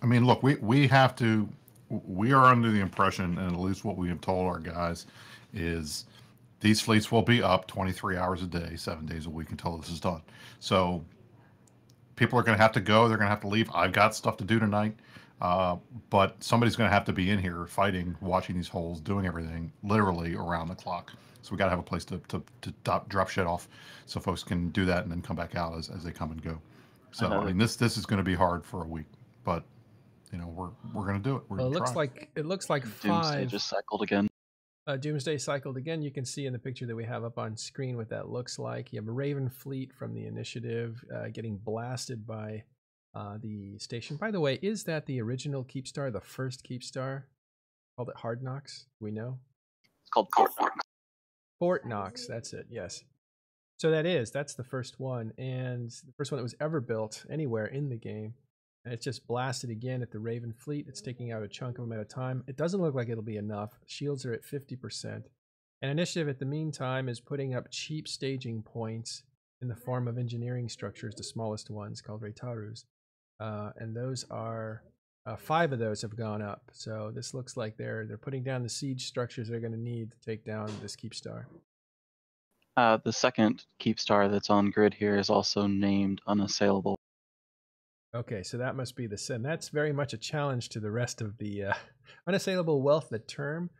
I mean, look, we have to. We are under the impression, and at least what we have told our guys, is these fleets will be up 23 hours a day, 7 days a week until this is done. So people are going to have to go. They're going to have to leave. I've got stuff to do tonight. But somebody's going to have to be in here fighting, watching these holes, doing everything literally around the clock. So we got to have a place to drop shit off so folks can do that and then come back out as they come and go. So I mean, this is going to be hard for a week, but you know, we're going to do it. Well, it looks like Doomsday 5 just cycled again. Doomsday cycled again. You can see in the picture that we have up on screen what that looks like. You have a Raven fleet from the Initiative getting blasted by the station. By the way, is that the original Keepstar, the first Keepstar? Called it Hard Knocks? We know? It's called Fort Knox. Fort Knox, that's it, yes. So that's the first one, and the first one that was ever built anywhere in the game. And it's just blasted again at the Raven fleet. It's taking out a chunk of them at a time. It doesn't look like it'll be enough. Shields are at 50%. And Initiative, at the meantime, is putting up cheap staging points in the form of engineering structures, the smallest ones, called Reitarus. And those are 5 of those have gone up. So this looks like they're putting down the siege structures they're going to need to take down this Keepstar. The second Keepstar that's on grid here is also named Unassailable. Okay, so that must be the sin. That's very much a challenge to the rest of the Unassailable Wealth. The term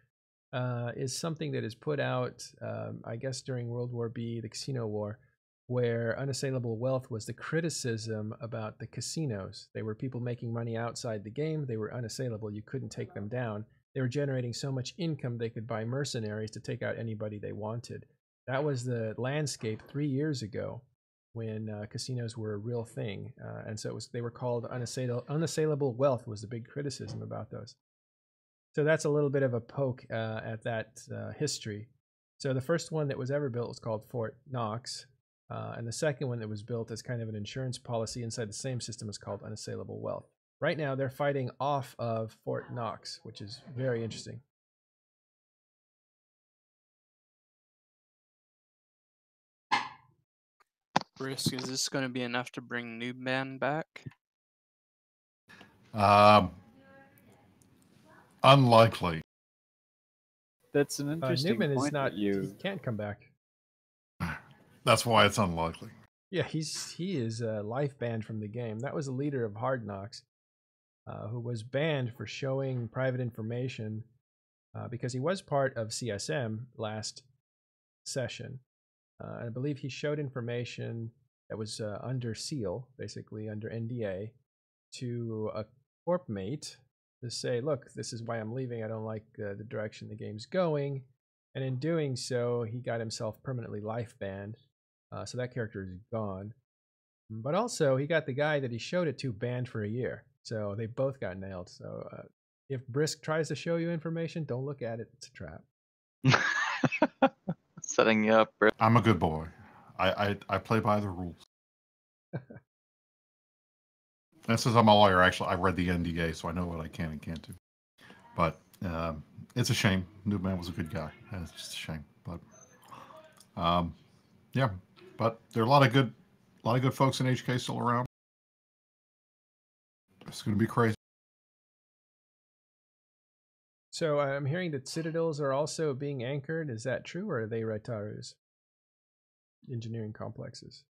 is something that is put out, I guess, during World War B, the Casino War, where unassailable wealth was the criticism about the casinos. They were people making money outside the game. They were unassailable. You couldn't take them down. They were generating so much income they could buy mercenaries to take out anybody they wanted. That was the landscape 3 years ago when casinos were a real thing, and so they were called unassailable wealth was the big criticism about those. So that's a little bit of a poke at that history. So the first one that was ever built was called Fort Knox, and the second one that was built as kind of an insurance policy inside the same system is called unassailable wealth. Right now, they're fighting off of Fort Knox, which is very interesting. Brisk, is this going to be enough to bring Noob Man back? Unlikely. That's an interesting Newman point is not. that you. He can't come back. That's why it's unlikely. Yeah, he is life banned from the game. That was a leader of Hard Knocks, who was banned for showing private information because he was part of CSM last session. I believe he showed information that was under seal, basically under NDA, to a corp mate to say, look, this is why I'm leaving. I don't like the direction the game's going. And in doing so, he got himself permanently life banned. So that character is gone. But also, he got the guy that he showed it to banned for a year. So they both got nailed. So if Brisk tries to show you information, don't look at it. It's a trap. Setting you up, bro. I'm a good boy. I play by the rules. And since I'm a lawyer, actually, I read the NDA, so I know what I can and can't do. But it's a shame. Newman was a good guy. It's just a shame. But yeah, but there are a lot of good folks in HK still around. It's going to be crazy. So I'm hearing that citadels are also being anchored. Is that true, or are they Raitarus? Engineering complexes.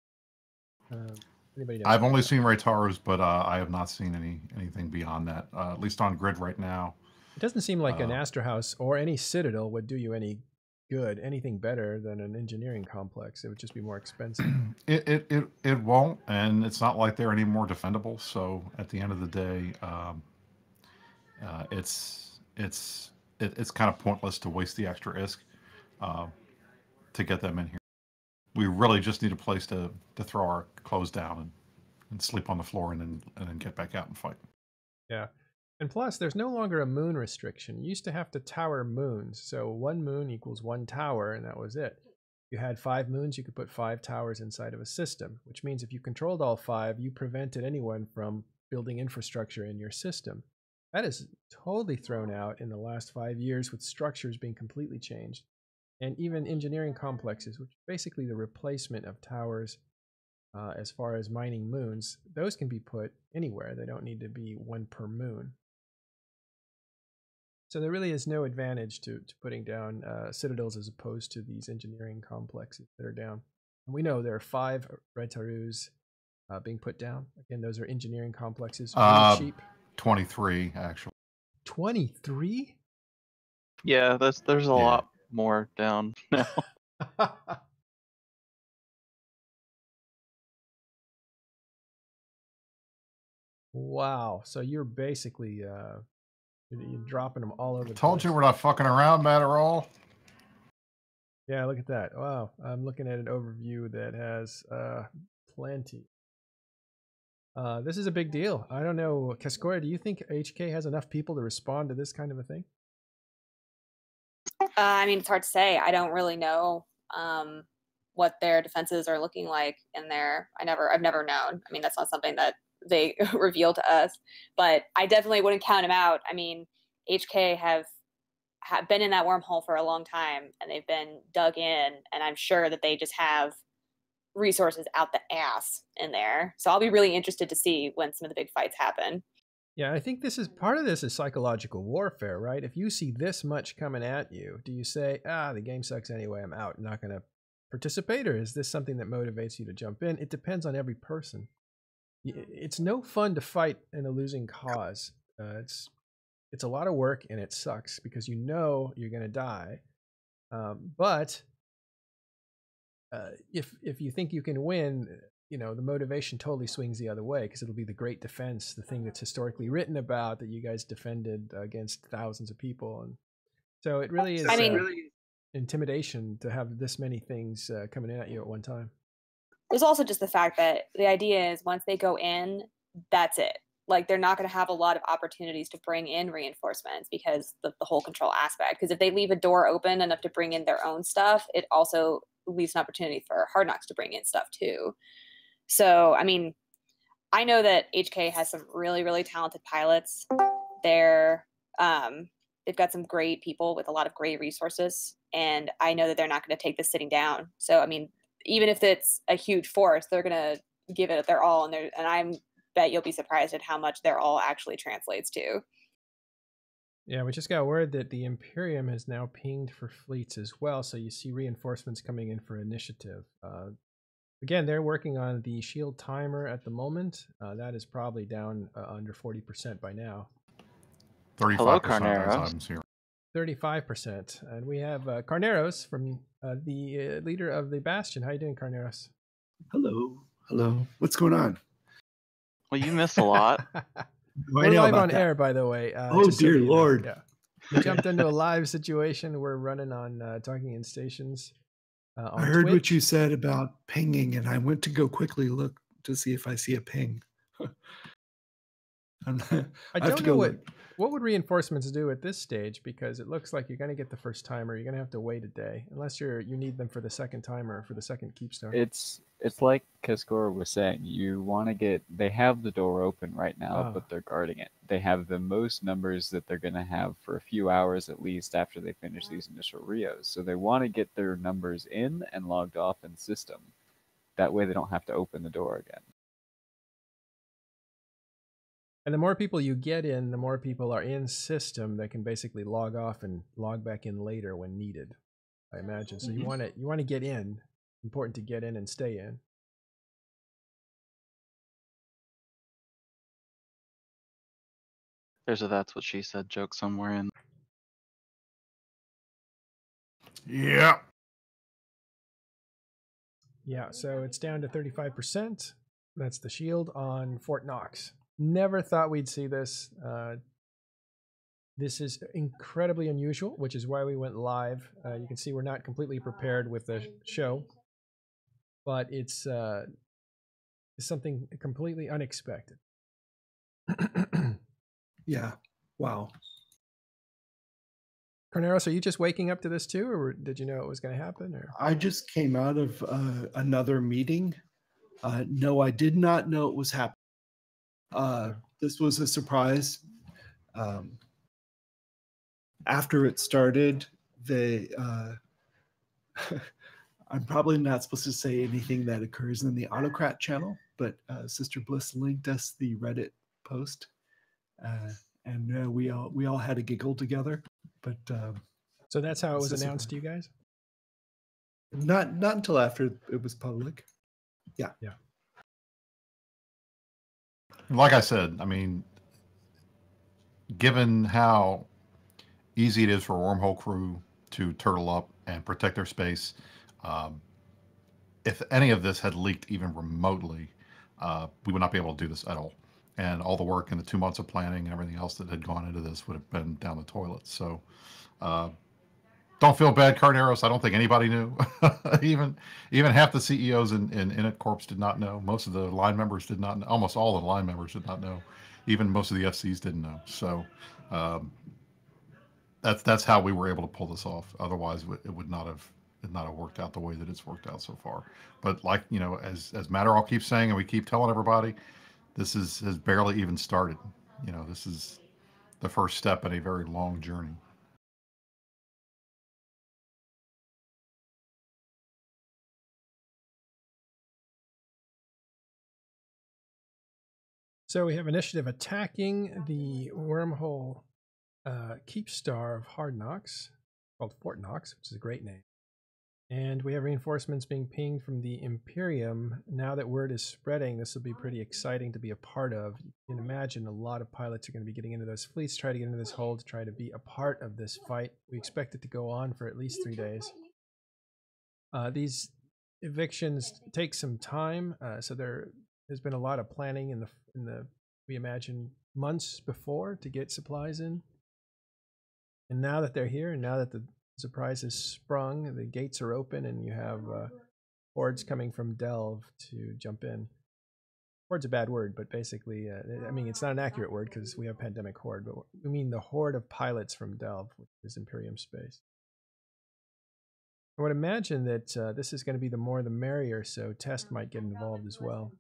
Anybody know? I've only seen Raitarus, but I have not seen anything beyond that. At least on grid right now. It doesn't seem like an Astra House or any citadel would do you any good, anything better than an engineering complex. It would just be more expensive. It won't, and it's not like they're any more defendable. So at the end of the day, it's kind of pointless to waste the extra ISK to get them in here. We really just need a place to throw our clothes down and sleep on the floor and then get back out and fight. Yeah. And plus, there's no longer a moon restriction. You used to have to tower moons. So 1 moon equals 1 tower, and that was it. You had 5 moons, you could put 5 towers inside of a system, which means if you controlled all 5, you prevented anyone from building infrastructure in your system. That is totally thrown out in the last 5 years with structures being completely changed. And even engineering complexes, which is basically the replacement of towers as far as mining moons, those can be put anywhere. They don't need to be 1 per moon. So there really is no advantage to putting down citadels as opposed to these engineering complexes that are down. And we know there are 5 Raitarus being put down. Again, those are engineering complexes. Really cheap. 23, actually. 23? Yeah, there's a lot more down now. Wow. So you're basically you're dropping them all over the Told place. you we're not fucking around, Matterall. Yeah, look at that. Wow. I'm looking at an overview that has plenty. This is a big deal. I don't know. Cascora, do you think HK has enough people to respond to this kind of a thing? I mean, it's hard to say. I don't really know what their defenses are looking like in there. I've never known. I mean, that's not something that they reveal to us, but I definitely wouldn't count them out. I mean, HK have been in that wormhole for a long time, and they've been dug in, and I'm sure that they just have resources out the ass in there. So I'll be really interested to see when some of the big fights happen. Yeah, I think this is part of this is psychological warfare, right? If you see this much coming at you, do you say, the game sucks anyway, I'm out, I'm not going to participate? Or is this something that motivates you to jump in? It depends on every person. It's no fun to fight in a losing cause. It's a lot of work and it sucks because you know you're going to die. But if you think you can win, the motivation totally swings the other way because it'll be the great defense, the thing that's historically written about that you guys defended against thousands of people. And so it really is. intimidation to have this many things coming in at you at one time. There's also just the fact that the idea is once they go in, that's it. Like they're not going to have a lot of opportunities to bring in reinforcements because the whole control aspect. Because if they leave a door open enough to bring in their own stuff, it also leaves an opportunity for Hard Knocks to bring in stuff too. So, I mean, I know that HK has some really, really talented pilots. They've got some great people with a lot of great resources, and I know that they're not going to take this sitting down. So, I mean, even if it's a huge force, they're going to give it their all, and I bet you'll be surprised at how much their all actually translates to. Yeah, we just got word that the Imperium has now pinged for fleets as well, so you see reinforcements coming in for initiative. Again, they're working on the shield timer at the moment. That is probably down under 40% by now. 35% as I'm here. 35%. And we have Carneros from the leader of the Bastion. How you doing, Carneros? Hello. Hello. What's going on? Well, you missed a lot. We're live on air, by the way. Oh, dear Lord. Yeah. We jumped into a live situation. We're running on Talking in Stations. I heard what you said about pinging, and I went to go quickly look to see if I see a ping. I don't know what would reinforcements do at this stage, because it looks like you're going to get the first timer. You're going to have to wait a day, unless you need them for the second timer or for the second Keepstar. It's like Kaskor was saying. You want to get. They have the door open right now, but they're guarding it. They have the most numbers that they're going to have for a few hours at least after they finish these initial Rios. So they want to get their numbers in and logged off in system. That way they don't have to open the door again. And the more people you get in, the more people are in system that can basically log off and log back in later when needed, I imagine. So you want to get in. Important to get in and stay in. There's a "that's what she said" joke somewhere in. Yeah. Yeah, so it's down to 35%. That's the shield on Fort Knox. Never thought we'd see this. This is incredibly unusual, which is why we went live. You can see we're not completely prepared with the show, but it's something completely unexpected. Yeah. Wow. Carneros, are you just waking up to this too, or did you know it was going to happen? Or? I just came out of another meeting. No, I did not know it was happening. This was a surprise. After it started, I'm probably not supposed to say anything that occurs in the Autocrat channel, but Sister Bliss linked us the Reddit post, and we all had a giggle together. But so that's how it was announced to you guys? Not until after it was public. Yeah. Yeah. Like I said, I mean, given how easy it is for Wormhole crew to turtle up and protect their space, if any of this had leaked even remotely, we would not be able to do this at all. And all the work and the 2 months of planning and everything else that had gone into this would have been down the toilet. So don't feel bad, Carneros. I don't think anybody knew. even half the CEOs in Init Corps did not know. Most of the line members did not know. Almost all the line members did not know. Even most of the FCs didn't know. So that's how we were able to pull this off. Otherwise, it would not have worked out the way that it's worked out so far. But like, you know, as Matterall keeps saying, and we keep telling everybody, this has barely even started. You know, this is the first step in a very long journey. So we have initiative attacking the Wormhole Keepstar of Hard Knocks, called Fort Knox, which is a great name. And we have reinforcements being pinged from the Imperium. Now that word is spreading, this will be pretty exciting to be a part of. You can imagine a lot of pilots are going to be getting into those fleets, try to get into this hole to try to be a part of this fight. We expect it to go on for at least 3 days. These evictions take some time, so there's been a lot of planning in the we imagine months before to get supplies in. And now that they're here, and now that the surprise has sprung. The gates are open, and you have hordes coming from Delve to jump in. Horde's a bad word, but basically, I mean, it's not an accurate word because we have pandemic horde, but we mean the horde of pilots from Delve, which is Imperium space. I would imagine that this is going to be the more the merrier, so Test might get involved as well.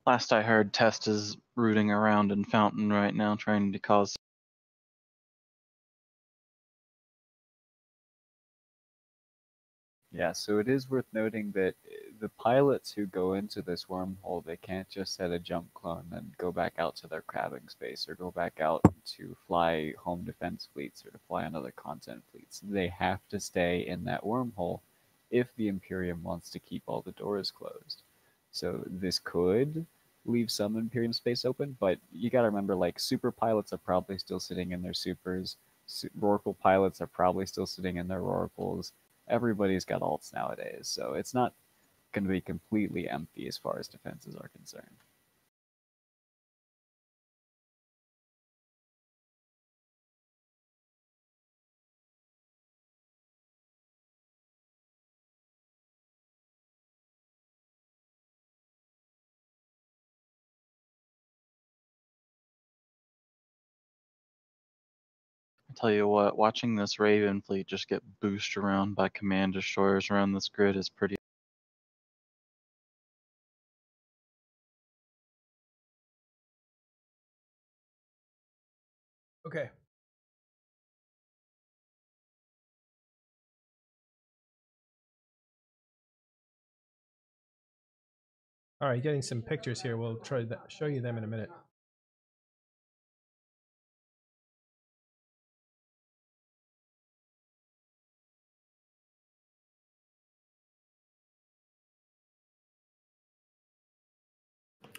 Last I heard, Test is rooting around in Fountain right now, trying to cause. Yeah, so it is worth noting that the pilots who go into this wormhole, they can't just set a jump clone and go back out to their crabbing space or go back out to fly home defense fleets or to fly on other content fleets. They have to stay in that wormhole if the Imperium wants to keep all the doors closed. So this could leave some Imperium space open, but you gotta remember, like, super pilots are probably still sitting in their supers, Rorqual pilots are probably still sitting in their Rorquals. Everybody's got alts nowadays, so it's not going to be completely empty as far as defenses are concerned. I tell you what, watching this Raven fleet just get boosted around by command destroyers around this grid is pretty. Okay. All right, getting some pictures here. We'll try to show you them in a minute.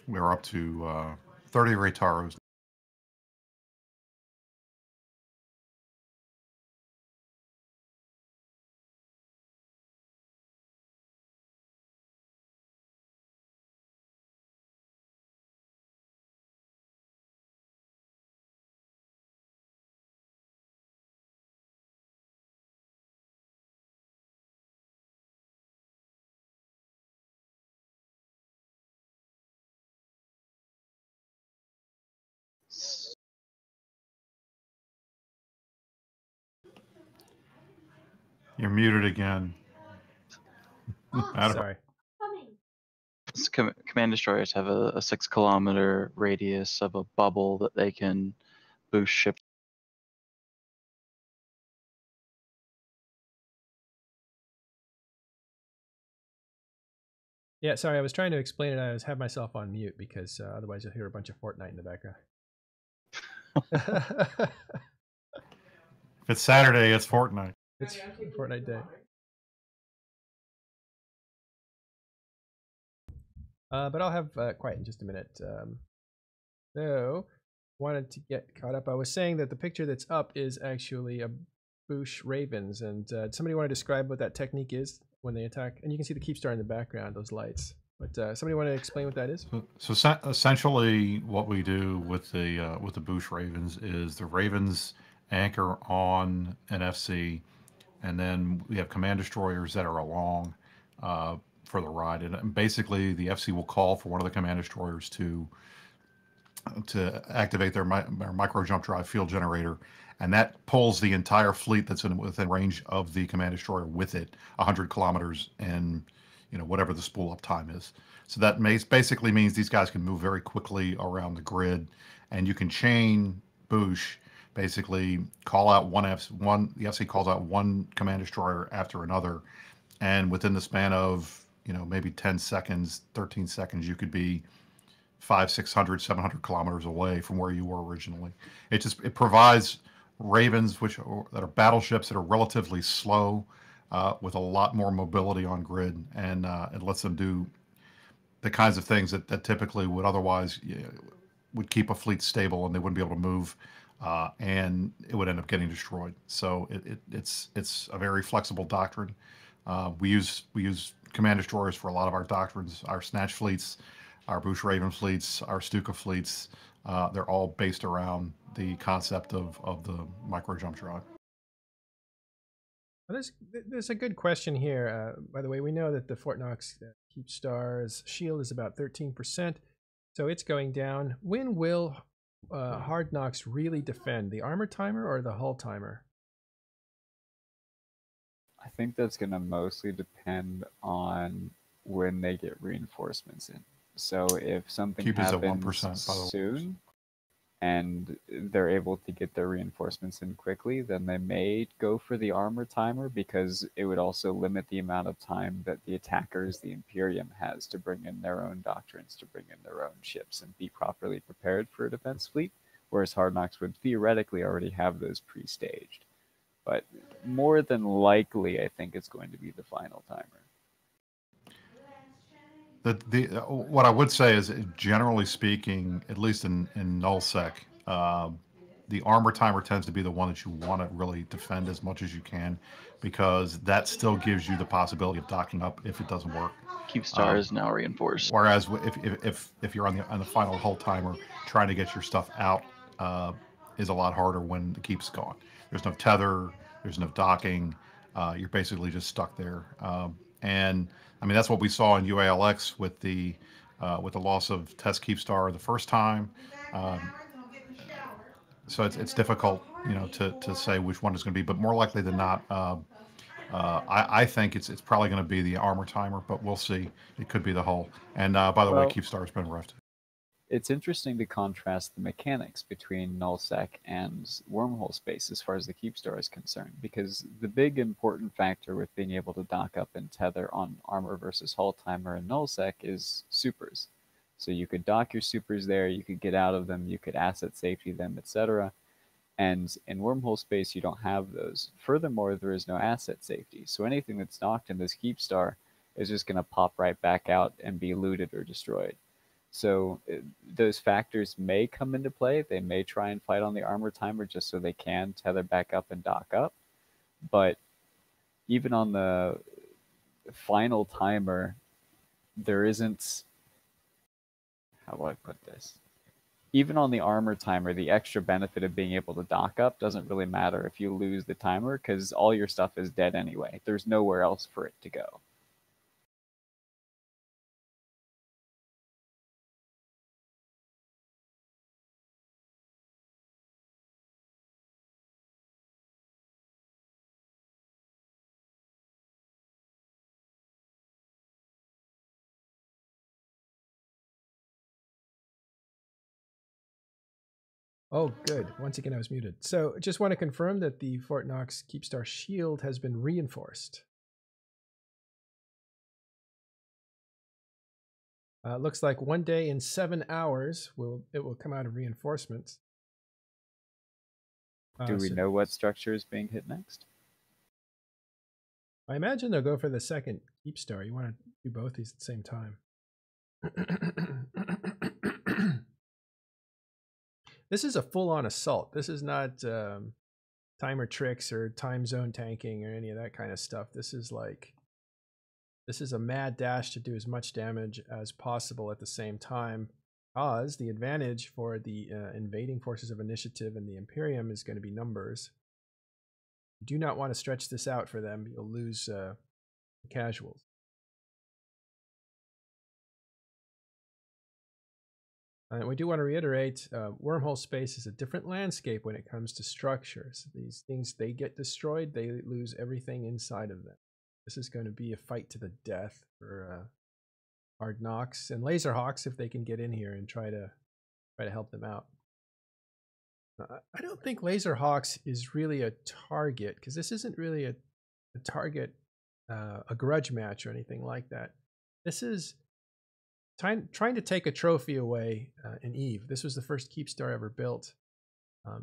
We're up to 30 Raytaros. You're muted again. Sorry. Command destroyers have a 6 kilometer radius of a bubble that they can boost ship. Yeah, sorry, I was trying to explain it. I had myself on mute because otherwise you'll hear a bunch of Fortnite in the background. If it's Saturday, it's Fortnite. It's Fortnite day. But I'll have quiet in just a minute. So, wanted to get caught up. I was saying that the picture that's up is actually a Boosh Ravens, and somebody want to describe what that technique is when they attack? And you can see the Keepstar in the background, those lights. But somebody want to explain what that is? So essentially, what we do with the Boosh Ravens is the Ravens anchor on an FC, and then we have command destroyers that are along for the ride. And basically, the FC will call for one of the command destroyers to activate their micro jump drive field generator, and that pulls the entire fleet that's within range of the command destroyer with it 100 kilometers in, whatever the spool up time is. So that basically means these guys can move very quickly around the grid, and you can chain Boosh, basically call out the FC calls out one command destroyer after another, and within the span of maybe 10 seconds, 13 seconds, you could be 500, 600, 700 kilometers away from where you were originally. It provides Ravens, that are battleships that are relatively slow, with a lot more mobility on grid, and it lets them do the kinds of things that typically would otherwise would keep a fleet stable, and they wouldn't be able to move, and it would end up getting destroyed. So it's a very flexible doctrine. We use command destroyers for a lot of our doctrines, our Snatch fleets, our Boosh Raven fleets, our Stuka fleets, They're all based around the concept of the micro jump drive. Well, there's a good question here. By the way, we know that the Fort Knox Keep Star's shield is about 13%, so it's going down. When will Hard Knocks really defend? The armor timer or the hull timer? I think that's going to mostly depend on when they get reinforcements in. So if something Keep is at happens 1%, by the way. soon and they're able to get their reinforcements in quickly, then they may go for the armor timer, because it would also limit the amount of time that the attackers, the Imperium, has to bring in their own doctrines, to bring in their own ships and be properly prepared for a defense fleet, whereas Hard Knocks would theoretically already have those pre-staged. But more than likely, I think it's going to be the final timer. What I would say is, generally speaking, at least in nullsec, the armor timer tends to be the one that you want to really defend as much as you can, because that still gives you the possibility of docking up if it doesn't work. Keep Star is now reinforced. Whereas if you're on the final hull timer, trying to get your stuff out is a lot harder when the keep's gone. There's no tether, there's no docking. You're basically just stuck there. And I mean, that's what we saw in UALX with the loss of Test Keep Star the first time. So it's difficult, to say which one is going to be, but more likely than not, I think it's probably going to be the armor timer, but we'll see. It could be the hull. And by the way, Keep Star's been riffed. It's interesting to contrast the mechanics between nullsec and wormhole space as far as the Keep Star is concerned, because the big important factor with being able to dock up and tether on armor versus hull timer in nullsec is supers. So you could dock your supers there, you could get out of them, you could asset safety them, etc. And in wormhole space, you don't have those. Furthermore, there is no asset safety. So anything that's docked in this Keep Star is just going to pop right back out and be looted or destroyed. So those factors may come into play. They may try and fight on the armor timer just so they can tether back up and dock up. But even on the final timer, there isn't... How do I put this? Even on the armor timer, the extra benefit of being able to dock up doesn't really matter if you lose the timer, because all your stuff is dead anyway. There's nowhere else for it to go. Oh, good. Once again, I was muted. So just want to confirm that the Fort Knox Keep Star shield has been reinforced. Looks like 1 day and 7 hours it will come out of reinforcements. Do we know what structure is being hit next? I imagine they'll go for the second Keep Star. You want to do both these at the same time. This is a full-on assault. This is not timer tricks or time zone tanking or any of that kind of stuff. This is a mad dash to do as much damage as possible at the same time. Because the advantage for the invading forces of initiative and the Imperium is going to be numbers. You do not want to stretch this out for them. You'll lose casuals. And we do want to reiterate, wormhole space is a different landscape when it comes to structures. These things, they get destroyed, they lose everything inside of them. This is going to be a fight to the death for Hard Knocks and Laserhawks if they can get in here and try to help them out. I don't think Laserhawks is really a target, because this isn't really a target, a grudge match or anything like that. This is trying to take a trophy away in Eve. This was the first Keep Star ever built.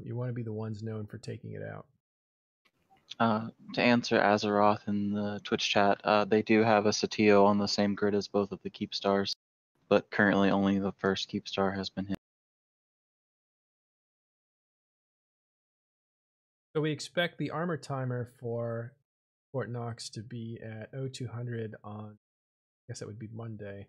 You want to be the ones known for taking it out. To answer Azeroth in the Twitch chat, they do have a Satio on the same grid as both of the Keep Stars, but currently only the first Keep Star has been hit. So we expect the armor timer for Fort Knox to be at 0200 on, I guess that would be Monday.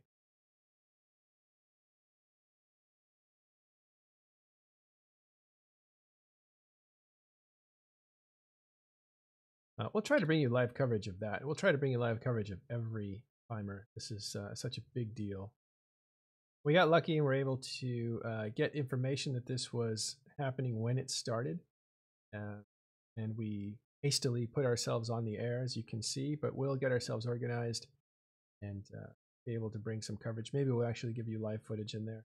We'll try to bring you live coverage of that. We'll try to bring you live coverage of every climber. This is such a big deal. We got lucky and were able to get information that this was happening when it started. And we hastily put ourselves on the air, as you can see, but we'll get ourselves organized and be able to bring some coverage. Maybe we'll actually give you live footage in there.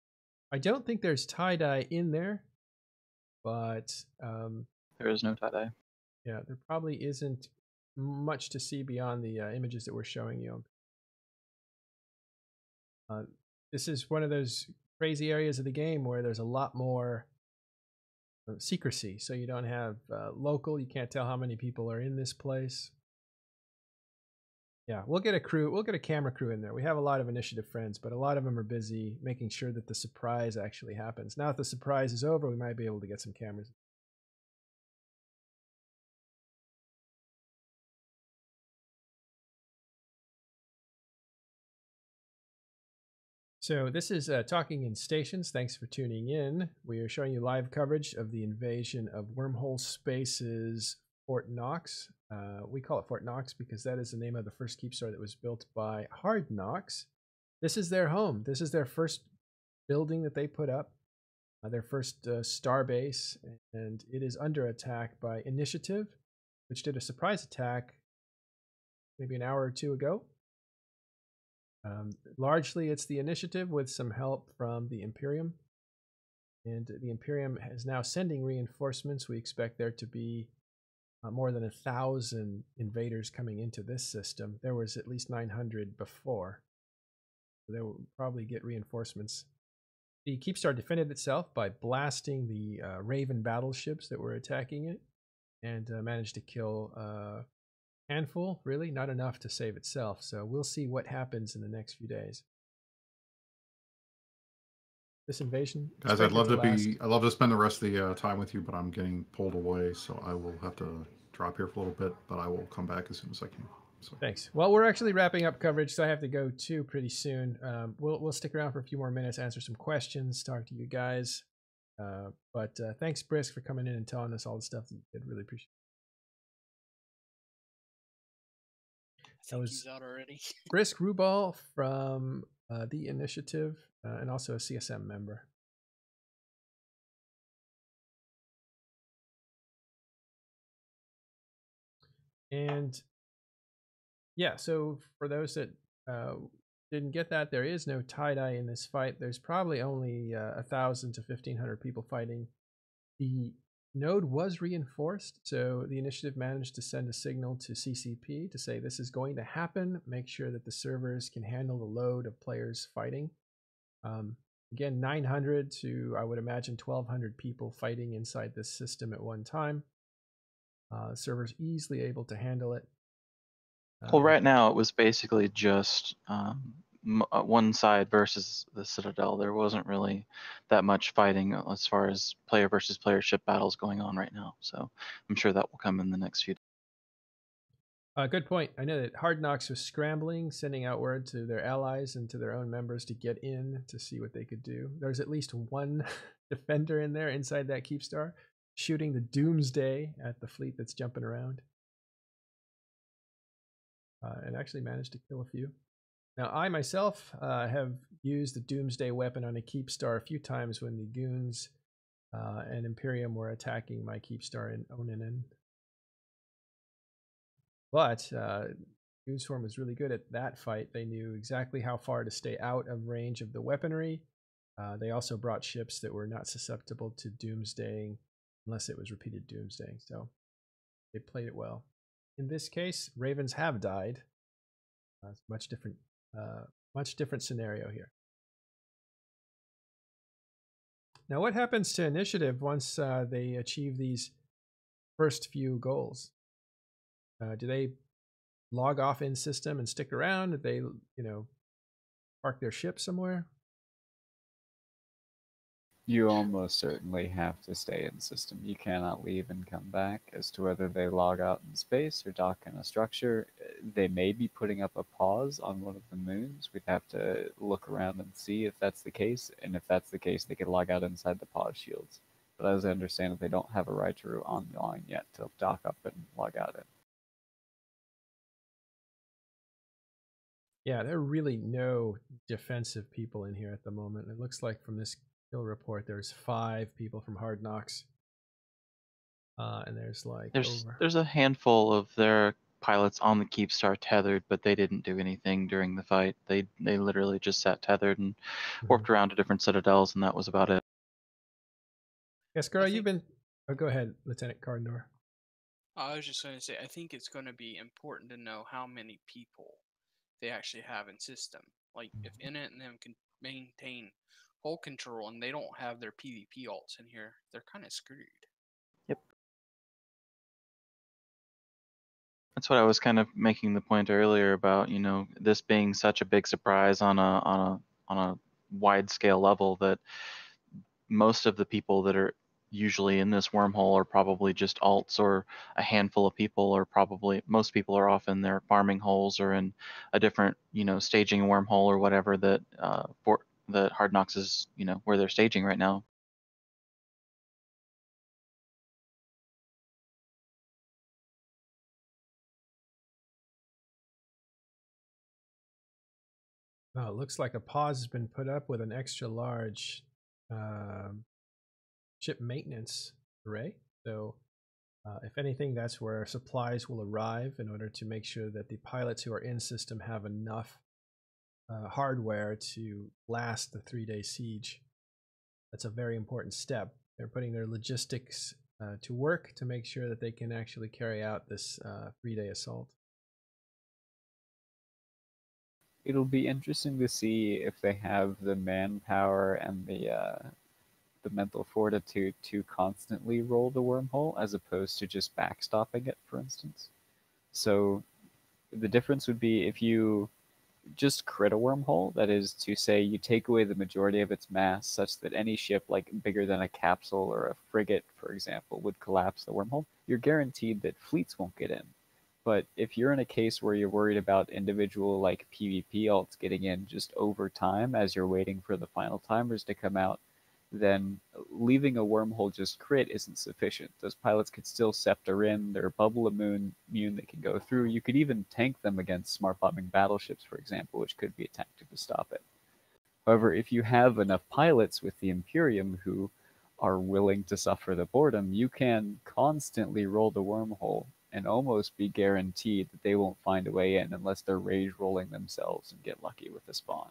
I don't think there's tie-dye in there, but there is no tie-dye. Yeah, there probably isn't much to see beyond the images that we're showing you. This is one of those crazy areas of the game where there's a lot more secrecy. So you don't have local, you can't tell how many people are in this place. Yeah, we'll get a crew, we'll get a camera crew in there. We have a lot of initiative friends, but a lot of them are busy making sure that the surprise actually happens. Now, if the surprise is over, we might be able to get some cameras. So this is Talking in Stations. Thanks for tuning in. We are showing you live coverage of the invasion of Wormhole Space's Fort Knox. We call it Fort Knox because that is the name of the first Keepstar that was built by Hard Knox. This is their home. This is their first building that they put up, their first star base, and it is under attack by Initiative, which did a surprise attack maybe an hour or two ago. Largely, it's the Initiative with some help from the Imperium. And the Imperium is now sending reinforcements. We expect there to be more than 1,000 invaders coming into this system. There was at least 900 before. So they will probably get reinforcements. The Keepstar defended itself by blasting the Raven battleships that were attacking it and managed to kill handful, really, not enough to save itself. So we'll see what happens in the next few days. This invasion, guys, I'd love to spend the rest of the time with you, but I'm getting pulled away, so I will have to drop here for a little bit, but I will come back as soon as I can. So. Thanks. Well, we're actually wrapping up coverage, so I have to go too pretty soon. We'll stick around for a few more minutes, answer some questions, talk to you guys. But thanks, Brisk, for coming in and telling us all the stuff that you did. Really appreciate it. That was out already. Brisk Rubal from the Initiative and also a CSM member. And yeah, so for those that didn't get that, there is no tie-dye in this fight. There's probably only 1,000 to 1,500 people fighting. The node was reinforced, so the Initiative managed to send a signal to CCP to say this is going to happen. Make sure that the servers can handle the load of players fighting. Again, 900 to, I would imagine, 1,200 people fighting inside this system at one time. Servers easily able to handle it. Well, right now it was basically just one side versus the Citadel. There wasn't really that much fighting as far as player versus player ship battles going on right now. So I'm sure that will come in the next few days. Good point. I know that Hard Knox was scrambling, sending out word to their allies and to their own members to get in to see what they could do. There's at least one defender in there inside that Keepstar, shooting the Doomsday at the fleet that's jumping around. And actually managed to kill a few. Now, I myself have used the Doomsday weapon on a Keepstar a few times when the Goons and Imperium were attacking my Keepstar in Oninen. But Goonswarm was really good at that fight. They knew exactly how far to stay out of range of the weaponry. They also brought ships that were not susceptible to Doomsdaying unless it was repeated Doomsdaying. So they played it well. In this case, Ravens have died. It's much different scenario here. Now, what happens to Initiative once they achieve these first few goals? Do they log off in system and stick around? Do they, park their ship somewhere? You almost certainly have to stay in system. You cannot leave and come back. As to whether they log out in space or dock in a structure, they may be putting up a pause on one of the moons. We'd have to look around and see if that's the case, and if that's the case, they could log out inside the pause shields. But as I understand it, they don't have a right to online yet to dock up and log out in. Yeah, there are really no defensive people in here at the moment. It looks like from this kill report, there's 5 people from Hard Knocks. And there's like There's a handful of their pilots on the Keepstar tethered, but they didn't do anything during the fight. They literally just sat tethered and warped around to different citadels, and that was about it. Yes, girl, you've been. Oh, go ahead, Lieutenant Cardinor. I was just going to say, I think it's going to be important to know how many people they actually have in system. Like, if Init and them can maintain hull control and they don't have their PvP alts in here, they're kind of screwed. Yep. That's what I was kind of making the point earlier about, this being such a big surprise on a wide scale level that most of the people that are usually in this wormhole are probably just alts, or a handful of people are probably, most people are off in their farming holes or in a different, staging wormhole or whatever that that Hard Knocks is, where they're staging right now. Oh, it looks like a pause has been put up with an extra large ship maintenance array. So if anything, that's where supplies will arrive in order to make sure that the pilots who are in system have enough hardware to last the 3-day siege. That's a very important step. They're putting their logistics to work to make sure that they can actually carry out this 3-day assault. It'll be interesting to see if they have the manpower and the mental fortitude to constantly roll the wormhole as opposed to just backstopping it, for instance. So the difference would be if you just crit a wormhole, that is to say you take away the majority of its mass such that any ship like bigger than a capsule or a frigate, for example, would collapse the wormhole, you're guaranteed that fleets won't get in. But if you're in a case where you're worried about individual like PvP alts getting in just over time as you're waiting for the final timers to come out, then leaving a wormhole just crit isn't sufficient. Those pilots could still scepter in, they're bubble immune that can go through. You could even tank them against smart bombing battleships, for example, which could be a tactic to stop it. However, if you have enough pilots with the Imperium who are willing to suffer the boredom, you can constantly roll the wormhole and almost be guaranteed that they won't find a way in unless they're rage rolling themselves and get lucky with the spawn.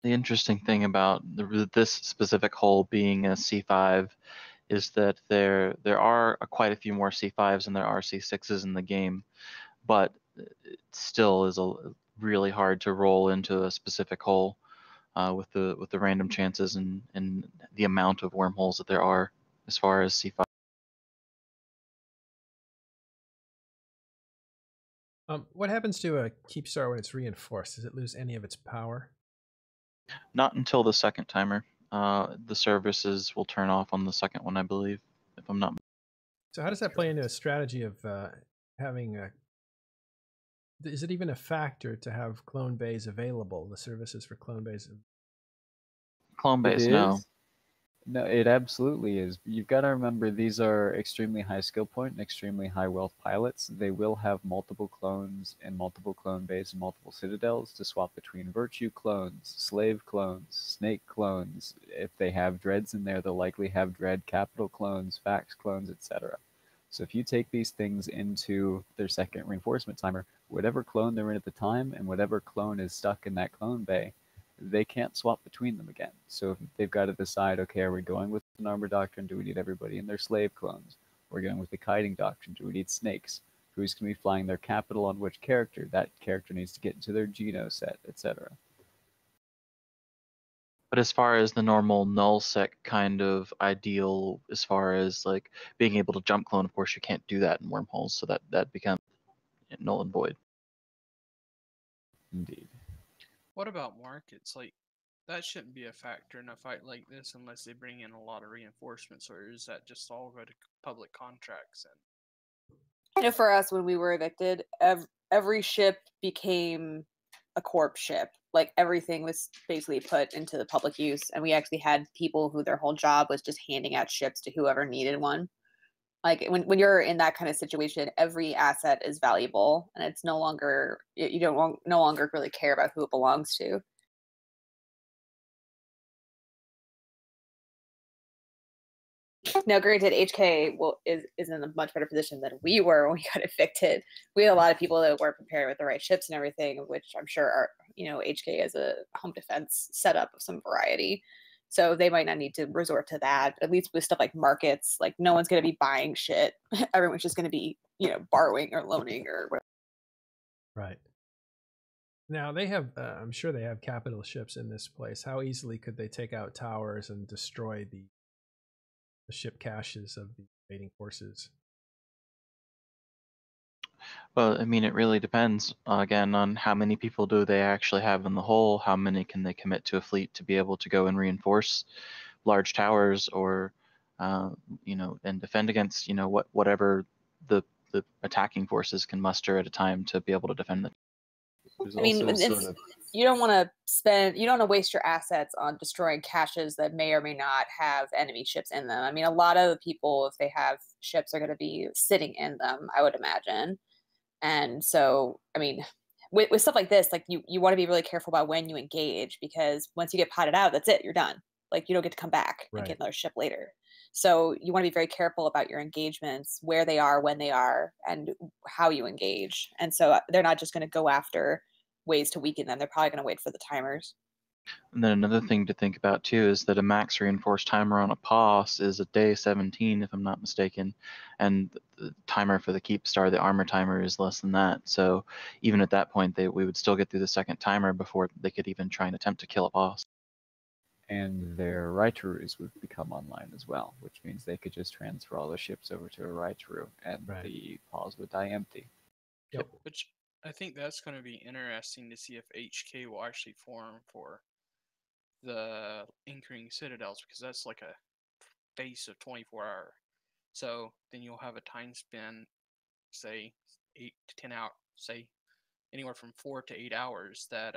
The interesting thing about this specific hole being a C5 is that there are quite a few more C5s than there are C6s in the game, but it still is really hard to roll into a specific hole with the random chances and the amount of wormholes that there are as far as C5. What happens to a Keepstar when it's reinforced? Does it lose any of its power? Not until the second timer. The services will turn off on the second one, I believe, if I'm not. So how does that play into a strategy of having a? Is it even a factor to have clone bays available? The services for clone bays. Clone bays, no. No, it absolutely is. You've got to remember these are extremely high skill point and extremely high wealth pilots. They will have multiple clones and multiple clone bays and multiple citadels to swap between virtue clones, slave clones, snake clones. If they have dreads in there, they'll likely have dread capital clones, fax clones, etc. So if you take these things into their second reinforcement timer, whatever clone they're in at the time and whatever clone is stuck in that clone bay, they can't swap between them again. So they've got to decide, okay, are we going with an armor doctrine? Do we need everybody in their slave clones? We're going with the kiting doctrine. Do we need snakes? Who's going to be flying their capital on which character? That character needs to get into their Geno set, etc. But as far as the normal null sec kind of ideal, as far as like being able to jump clone, of course you can't do that in wormholes, so that becomes null and void. Indeed. What about markets? Like, that shouldn't be a factor in a fight like this unless they bring in a lot of reinforcements, or is that just all go to public contracts? And for us, when we were evicted, every ship became a corpse ship. Like, everything was basically put into the public use, and we actually had people who their whole job was just handing out ships to whoever needed one. Like when you're in that kind of situation, every asset is valuable, and it's no longer you don't no longer really care about who it belongs to. Now, granted, HK is in a much better position than we were when we got evicted. We had a lot of people that weren't prepared with the right ships and everything, which I'm sure are, HK is a home defense setup of some variety. So they might not need to resort to that. At least with stuff like markets, like no one's going to be buying shit. Everyone's just going to be, borrowing or loaning or whatever. Right. Now they have, I'm sure they have capital ships in this place. How easily could they take out towers and destroy the ship caches of the invading forces? Well, I mean, it really depends, again, on how many people do they actually have in the hull, how many can they commit to a fleet to be able to go and reinforce large towers or, and defend against, whatever the attacking forces can muster at a time to be able to defend them. I mean, you don't want to waste your assets on destroying caches that may or may not have enemy ships in them. I mean, a lot of the people, if they have ships, are going to be sitting in them, I would imagine. And so, I mean, with stuff like this, like you want to be really careful about when you engage, because once you get potted out, that's it, you're done. Like you don't get to come back and get another ship later. So you want to be very careful about your engagements, where they are, when they are, and how you engage. And so they're not just going to go after ways to weaken them. They're probably going to wait for the timers. And then another thing to think about too is that a max reinforced timer on a POS is a day 17, if I'm not mistaken, and the timer for the Keep Star, the armor timer, is less than that. So even at that point, we would still get through the second timer before they could even try and attempt to kill a POS. And their Raitaroos would become online as well, which means they could just transfer all the ships over to a Raitaroo, and the POS would die empty. Yep. Which I think that's going to be interesting to see if HK will actually form for the anchoring citadels, because that's like a base of 24 hour. So then you'll have a time span, say 8 to 10 hours, say anywhere from 4 to 8 hours, that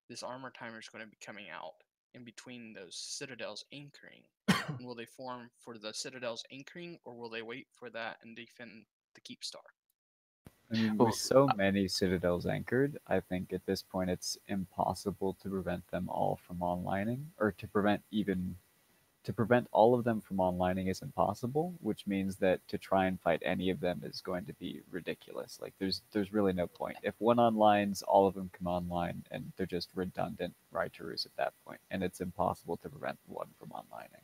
this armor timer is going to be coming out in between those citadels anchoring. And will they form for the citadels anchoring, or will they wait for that and defend the Keep Star? I mean, with so many citadels anchored, I think at this point it's impossible to prevent them all from onlining, or to prevent all of them from onlining is impossible, which means that to try and fight any of them is going to be ridiculous. Like there's really no point. If one onlines, all of them come online, and they're just redundant Raitaroos at that point, and it's impossible to prevent one from onlining.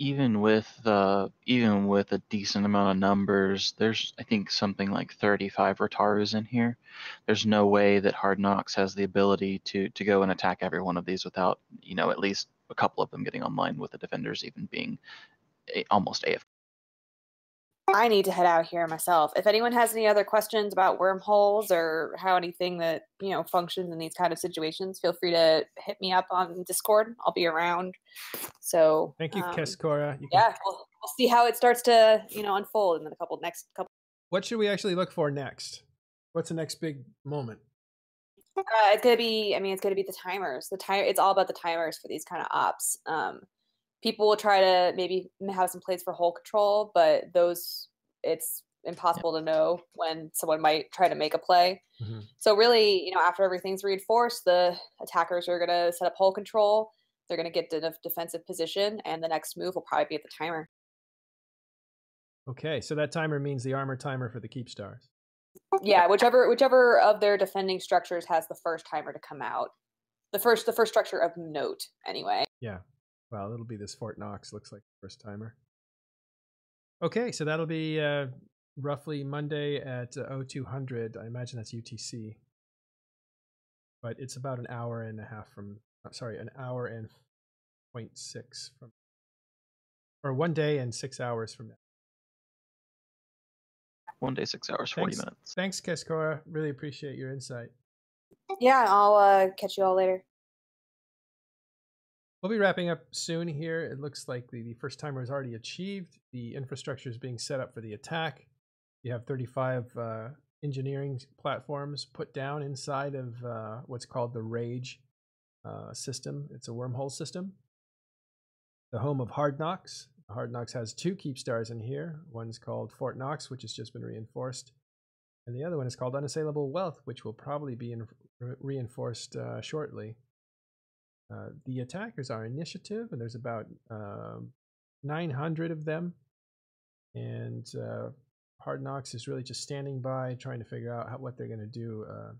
Even with a decent amount of numbers, there's I think something like 35 Ratarus in here. There's no way that Hard Knocks has the ability to go and attack every one of these without at least a couple of them getting online, with the defenders even being almost AFK. I need to head out here myself. If anyone has any other questions about wormholes or how anything that functions in these kind of situations, feel free to hit me up on Discord. I'll be around. So thank you, Keskora. Yeah, we'll see how it starts to unfold in the next couple. What should we actually look for next? What's the next big moment? It's gonna be the timers. It's all about the timers for these kind of ops. People will try to maybe have some plays for hull control, but it's impossible to know when someone might try to make a play. Mm-hmm. So really, after everything's reinforced, the attackers are going to set up hull control. They're going to get to a defensive position, and the next move will probably be at the timer. Okay, so that timer means the armor timer for the Keep Stars. Yeah, whichever of their defending structures has the first timer to come out. The first structure of note, anyway. Yeah. Well, it'll be this Fort Knox, looks like the first timer. Okay, so that'll be roughly Monday at 0200. I imagine that's UTC. But it's about an hour and a half from, an hour and 0.6 from, or 1 day and 6 hours from now. 1 day, 6 hours, 40 minutes. Thanks, Keskora. Really appreciate your insight. Yeah, I'll catch you all later. We'll be wrapping up soon here. It looks like the first timer is already achieved. The infrastructure is being set up for the attack. You have 35 engineering platforms put down inside of what's called the Rage system. It's a wormhole system. The home of Hard Knocks. Hard Knocks has 2 keep stars in here. One's called Fort Knox, which has just been reinforced. And the other one is called Unassailable Wealth, which will probably be reinforced shortly. The attackers are initiative, and there's about 900 of them. And Hard Knocks is really just standing by, trying to figure out what they're going to do to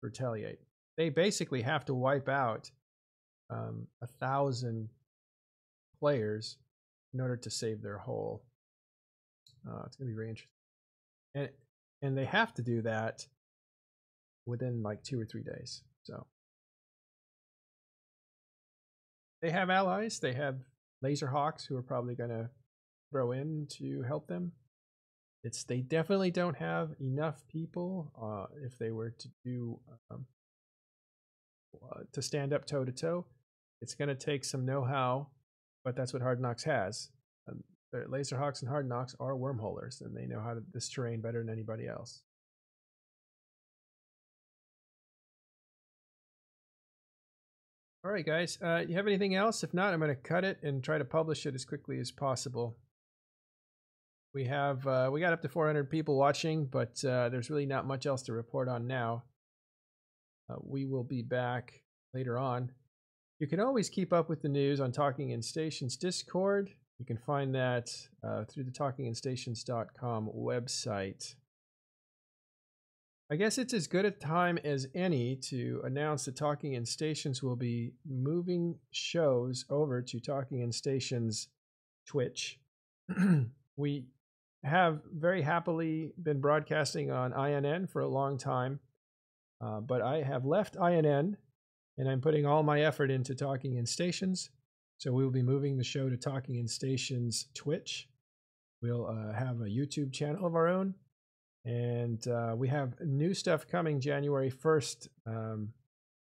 retaliate. They basically have to wipe out 1,000 players in order to save their whole. It's going to be very interesting. And they have to do that within like 2 or 3 days. So they have allies. They have Laserhawks who are probably going to throw in to help them. They definitely don't have enough people if they were to do to stand up toe to toe. It's going to take some know-how, but that's what Hard Knocks has. Laserhawks and Hard Knocks are wormholers, and they know how to this terrain better than anybody else. All right, guys. You have anything else? If not, I'm going to cut it and try to publish it as quickly as possible. We got up to 400 people watching, but there's really not much else to report on now. We will be back later on. You can always keep up with the news on Talking in Stations Discord. You can find that through the talkinginstations.com website. I guess it's as good a time as any to announce that Talking in Stations will be moving shows over to Talking in Stations Twitch. We have very happily been broadcasting on INN for a long time, but I have left INN and I'm putting all my effort into Talking in Stations. So we will be moving the show to Talking in Stations Twitch. We'll have a YouTube channel of our own, and we have new stuff coming January 1st.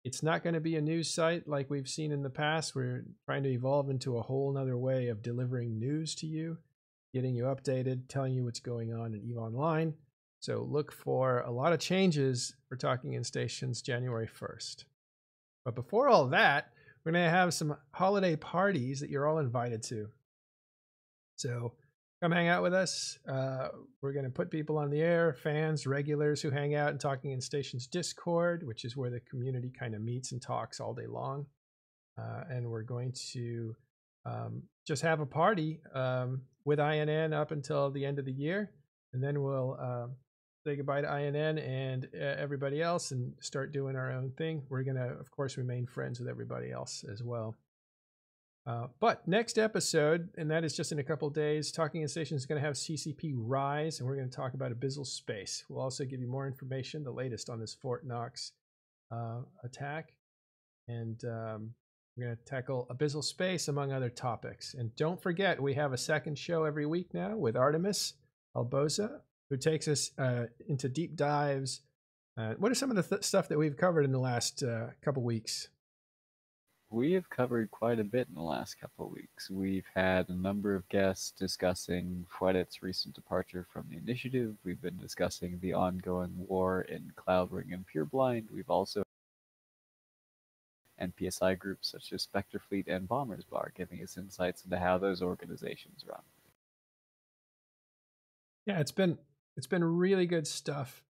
It's not going to be a news site like we've seen in the past. We're trying to evolve into a whole nother way of delivering news to you, getting you updated, telling you what's going on in EVE Online. So look for a lot of changes for Talking in Stations January 1st. But before all that, we're going to have some holiday parties that you're all invited to. So come hang out with us. We're going to put people on the air, fans, regulars who hang out in Talking in Stations Discord, which is where the community kind of meets and talks all day long. And we're going to just have a party with INN up until the end of the year. And then we'll say goodbye to INN and everybody else and start doing our own thing. We're going to, of course, remain friends with everybody else as well. But next episode, and that is just in a couple of days, Talking in Stations is going to have CCP Rise, and we're going to talk about Abyssal Space. We'll also give you more information, the latest on this Fort Knox attack. And we're going to tackle Abyssal Space, among other topics. And don't forget, we have a second show every week now with Artemis Alboza, who takes us into deep dives. What are some of the stuff that we've covered in the last couple weeks? We have covered quite a bit in the last couple of weeks. We've had a number of guests discussing Fwedit's recent departure from the initiative. We've been discussing the ongoing war in Cloudring and Pureblind. We've also and PSI groups such as Spectre Fleet and Bombers Bar, giving us insights into how those organizations run. Yeah, it's been really good stuff.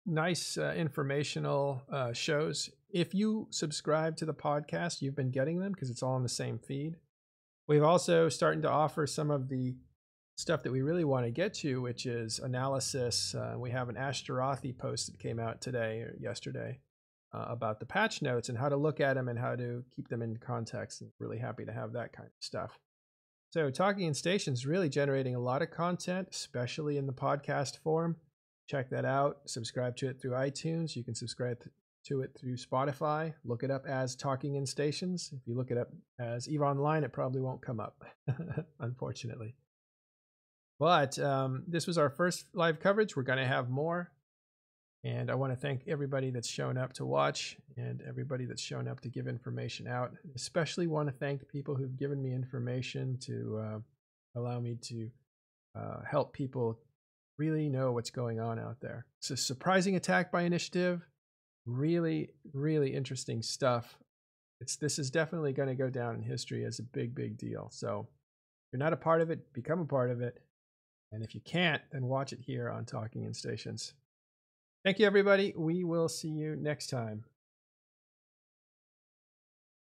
Nice informational shows. If you subscribe to the podcast, you've been getting them because it's all in the same feed. We've also starting to offer some of the stuff that we really want to get to, which is analysis. We have an Ashtarothi post that came out today or yesterday about the patch notes and how to look at them and how to keep them in context. And really happy to have that kind of stuff. So Talking in Stations really generating a lot of content, especially in the podcast form. Check that out. Subscribe to it through iTunes. You can subscribe to it through Spotify. Look it up as Talking in Stations. If you look it up as EVE Online, it probably won't come up, unfortunately. But this was our first live coverage. We're going to have more. And I want to thank everybody that's shown up to watch and everybody that's shown up to give information out. Especially want to thank people who've given me information to allow me to help people really know what's going on out there. It's a surprising attack by initiative. Really, really interesting stuff. This is definitely going to go down in history as a big, big deal. So you're not a part of it, become a part of it. And if you can't, then watch it here on Talking in Stations. Thank you, everybody. We will see you next time.